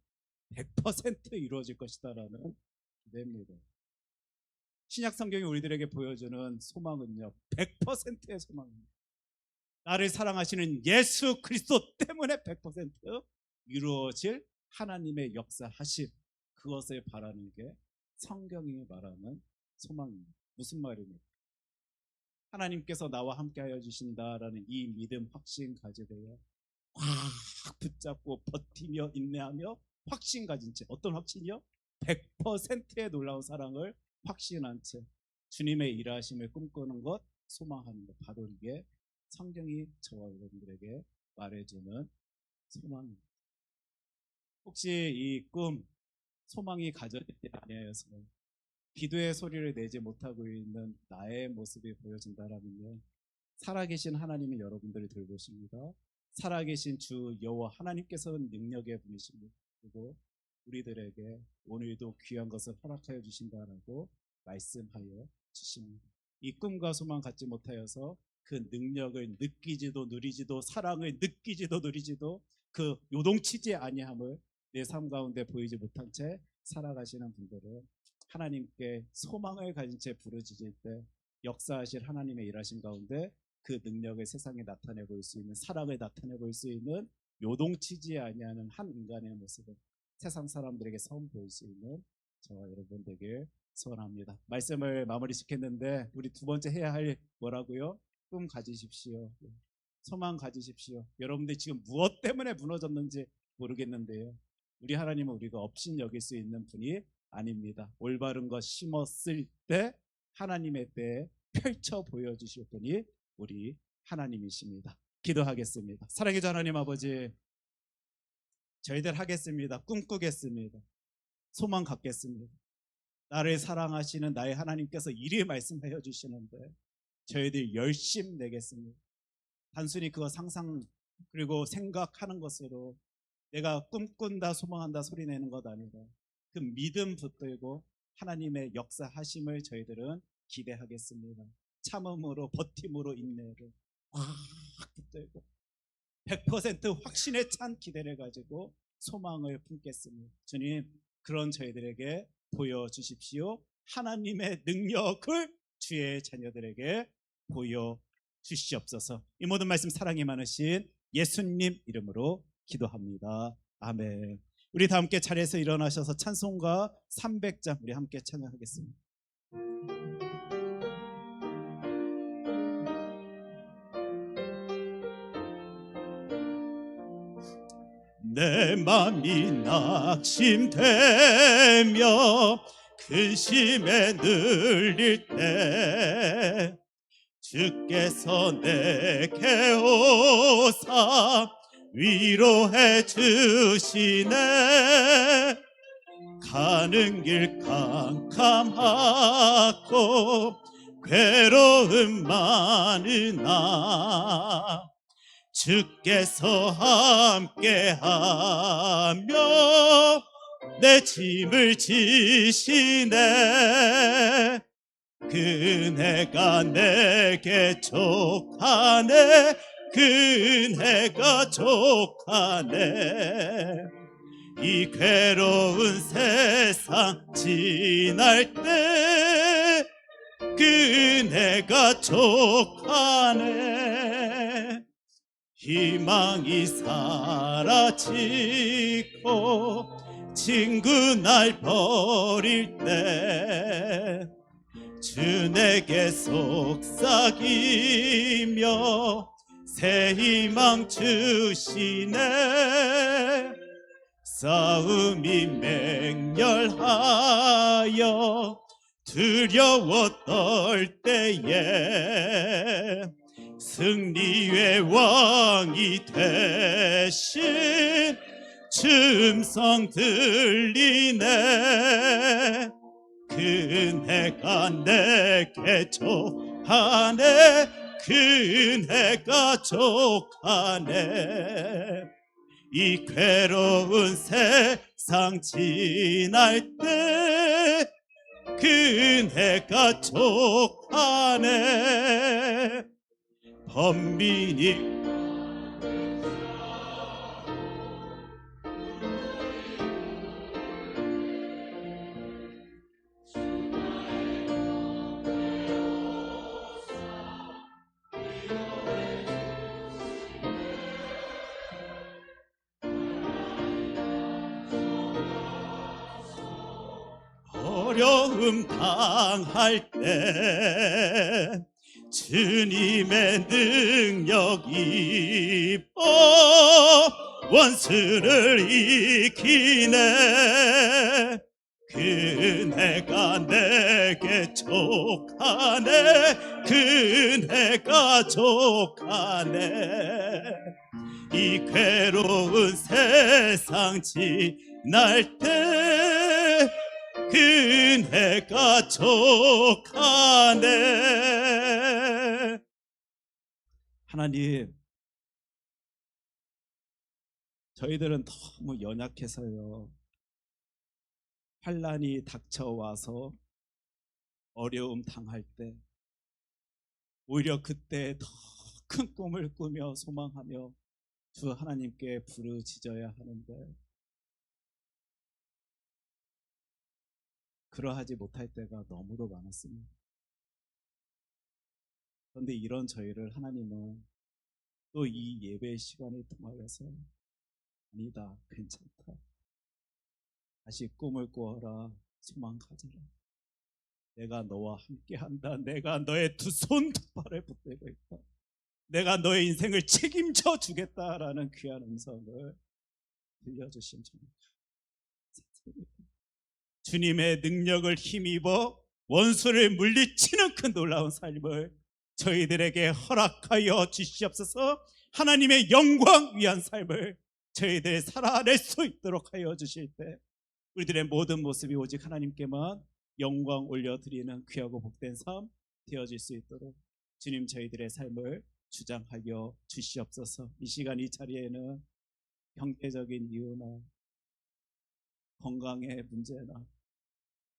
100% 이루어질 것이다라는 기대입니다. 신약 성경이 우리들에게 보여주는 소망은요, 100%의 소망입니다. 나를 사랑하시는 예수 그리스도 때문에 100% 이루어질 하나님의 역사하심, 그것을 바라는 게 성경이 말하는 소망입니다. 무슨 말입니까? 하나님께서 나와 함께하여 주신다라는 이 믿음, 확신 가지고요, 꽉 붙잡고 버티며 인내하며 확신 가진 채, 어떤 확신이요? 100%의 놀라운 사랑을 확신한 채 주님의 일하심을 꿈꾸는 것, 소망하는 것, 바로 이게 성경이 저와 여러분들에게 말해주는 소망입니다. 혹시 이 꿈, 소망이 가져지지 아니하여서 기도의 소리를 내지 못하고 있는 나의 모습이 보여진다라면요, 살아계신 하나님이 여러분들을 돌보십니다. 살아계신 주 여호와 하나님께서는 능력의 분이십니다. 그리고 우리들에게 오늘도 귀한 것을 허락하여 주신다라고 말씀하여 주십니다. 이 꿈과 소망 갖지 못하여서 그 능력을 느끼지도 누리지도, 사랑을 느끼지도 누리지도, 그 요동치지 아니함을 내 삶 가운데 보이지 못한 채 살아가시는 분들은 하나님께 소망을 가진 채 부르짖을 때 역사하실 하나님의 일하신 가운데 그 능력을 세상에 나타내 볼 수 있는, 사랑을 나타내 볼 수 있는 요동치지 아니하는 한 인간의 모습을 세상 사람들에게 선보일 수 있는 저와 여러분 되길 소원합니다. 말씀을 마무리 짓겠는데, 우리 두 번째 해야 할 뭐라고요? 꿈 가지십시오. 소망 가지십시오. 여러분들 지금 무엇 때문에 무너졌는지 모르겠는데요, 우리 하나님은 우리가 업신 여길 수 있는 분이 아닙니다. 올바른 것 심었을 때 하나님의 때에 펼쳐 보여주실 분이 우리 하나님이십니다. 기도하겠습니다. 사랑의 주 하나님 아버지, 저희들 하겠습니다. 꿈꾸겠습니다. 소망 갖겠습니다. 나를 사랑하시는 나의 하나님께서 이리 말씀하여 주시는데 저희들 열심 내겠습니다. 단순히 그거 상상 그리고 생각하는 것으로 내가 꿈꾼다, 소망한다 소리 내는 것 아니라 그 믿음 붙들고 하나님의 역사하심을 저희들은 기대하겠습니다. 참음으로, 버팀으로, 인내로 꽉 붙들고 100% 확신에 찬 기대를 가지고 소망을 품겠습니다. 주님, 그런 저희들에게 보여주십시오. 하나님의 능력을 주의 자녀들에게 보여주시옵소서. 이 모든 말씀 사랑이 많으신 예수님 이름으로 기도합니다. 아멘. 우리 다 함께 자리에서 일어나셔서 찬송가 300장 우리 함께 찬양하겠습니다. 내 맘이 낙심되며 근심에 눌릴 때 주께서 내게 오사 위로해 주시네. 가는 길 캄캄하고 괴로움 많으나 주께서 함께하며 내 짐을 지시네. 그네가 내게 족하네. 그네가 족하네. 이 괴로운 세상 지날 때 그네가 족하네. 희망이 사라지고 친구 날 버릴 때 주 내게 속삭이며 새 희망 주시네. 싸움이 맹렬하여 두려워 떨 때에 승리의 왕이 되신 춤성 들리네. 그네가 내게 족하네. 그네가 족하네. 이 괴로운 세상 지날 때 그네가 족하네. 범민이 어려움 당할 때 주님의 능력이 원수를 이기네. 그네가 내게 족하네. 그네가 족하네. 이 괴로운 세상 지날 때 그네가 족하네. 하나님, 저희들은 너무 연약해서요, 환난이 닥쳐와서 어려움 당할 때 오히려 그때 더 큰 꿈을 꾸며 소망하며 주 하나님께 부르짖어야 하는데 그러하지 못할 때가 너무도 많았습니다. 그런데 이런 저희를 하나님은 또 이 예배 시간을 통하여서 아니다, 괜찮다, 다시 꿈을 꾸어라, 소망 가져라, 내가 너와 함께한다, 내가 너의 두 손 두 발을 붙들고 있다, 내가 너의 인생을 책임져 주겠다라는 귀한 음성을 들려주신 주님, 주님의 능력을 힘입어 원수를 물리치는 큰 놀라운 삶을 저희들에게 허락하여 주시옵소서. 하나님의 영광 위한 삶을 저희들 살아낼 수 있도록 하여 주실 때 우리들의 모든 모습이 오직 하나님께만 영광 올려드리는 귀하고 복된 삶 되어질 수 있도록 주님 저희들의 삶을 주장하여 주시옵소서. 이 시간 이 자리에는 경제적인 이유나 건강의 문제나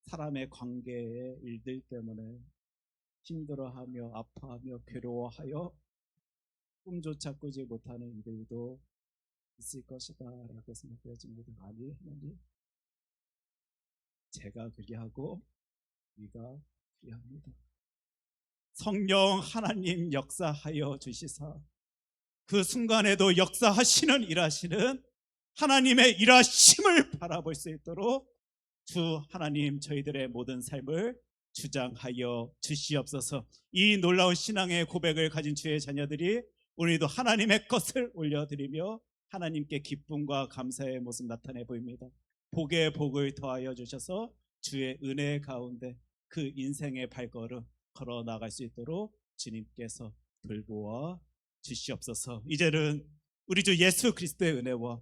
사람의 관계의 일들 때문에 힘들어하며 아파하며 괴로워하여 꿈조차 꾸지 못하는 이들도 있을 것이다 라고 생각되어집니다. 아니, 하나님, 제가 그리하고 우리가 그리합니다. 성령 하나님 역사하여 주시사 그 순간에도 역사하시는 일하시는 하나님의 일하심을 바라볼 수 있도록 주 하나님 저희들의 모든 삶을 주장하여 주시옵소서. 이 놀라운 신앙의 고백을 가진 주의 자녀들이 오늘도 하나님의 것을 올려드리며 하나님께 기쁨과 감사의 모습 나타내 보입니다. 복의 복을 더하여 주셔서 주의 은혜 가운데 그 인생의 발걸음 걸어 나갈 수 있도록 주님께서 돌보아 주시옵소서. 이제는 우리 주 예수 그리스도의 은혜와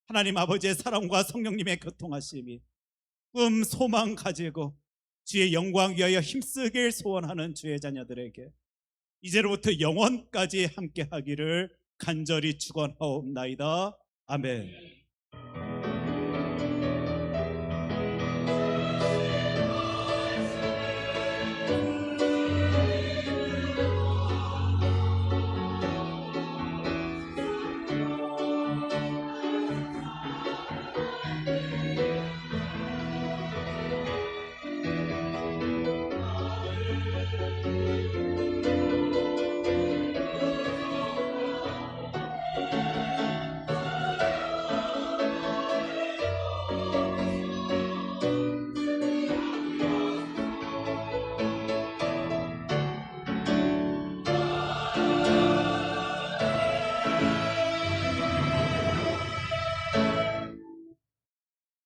하나님 아버지의 사랑과 성령님의 교통하심이 꿈 소망 가지고 주의 영광 위하여 힘쓰길 소원하는 주의 자녀들에게 이제로부터 영원까지 함께 하기를 간절히 축원하옵나이다. 아멘.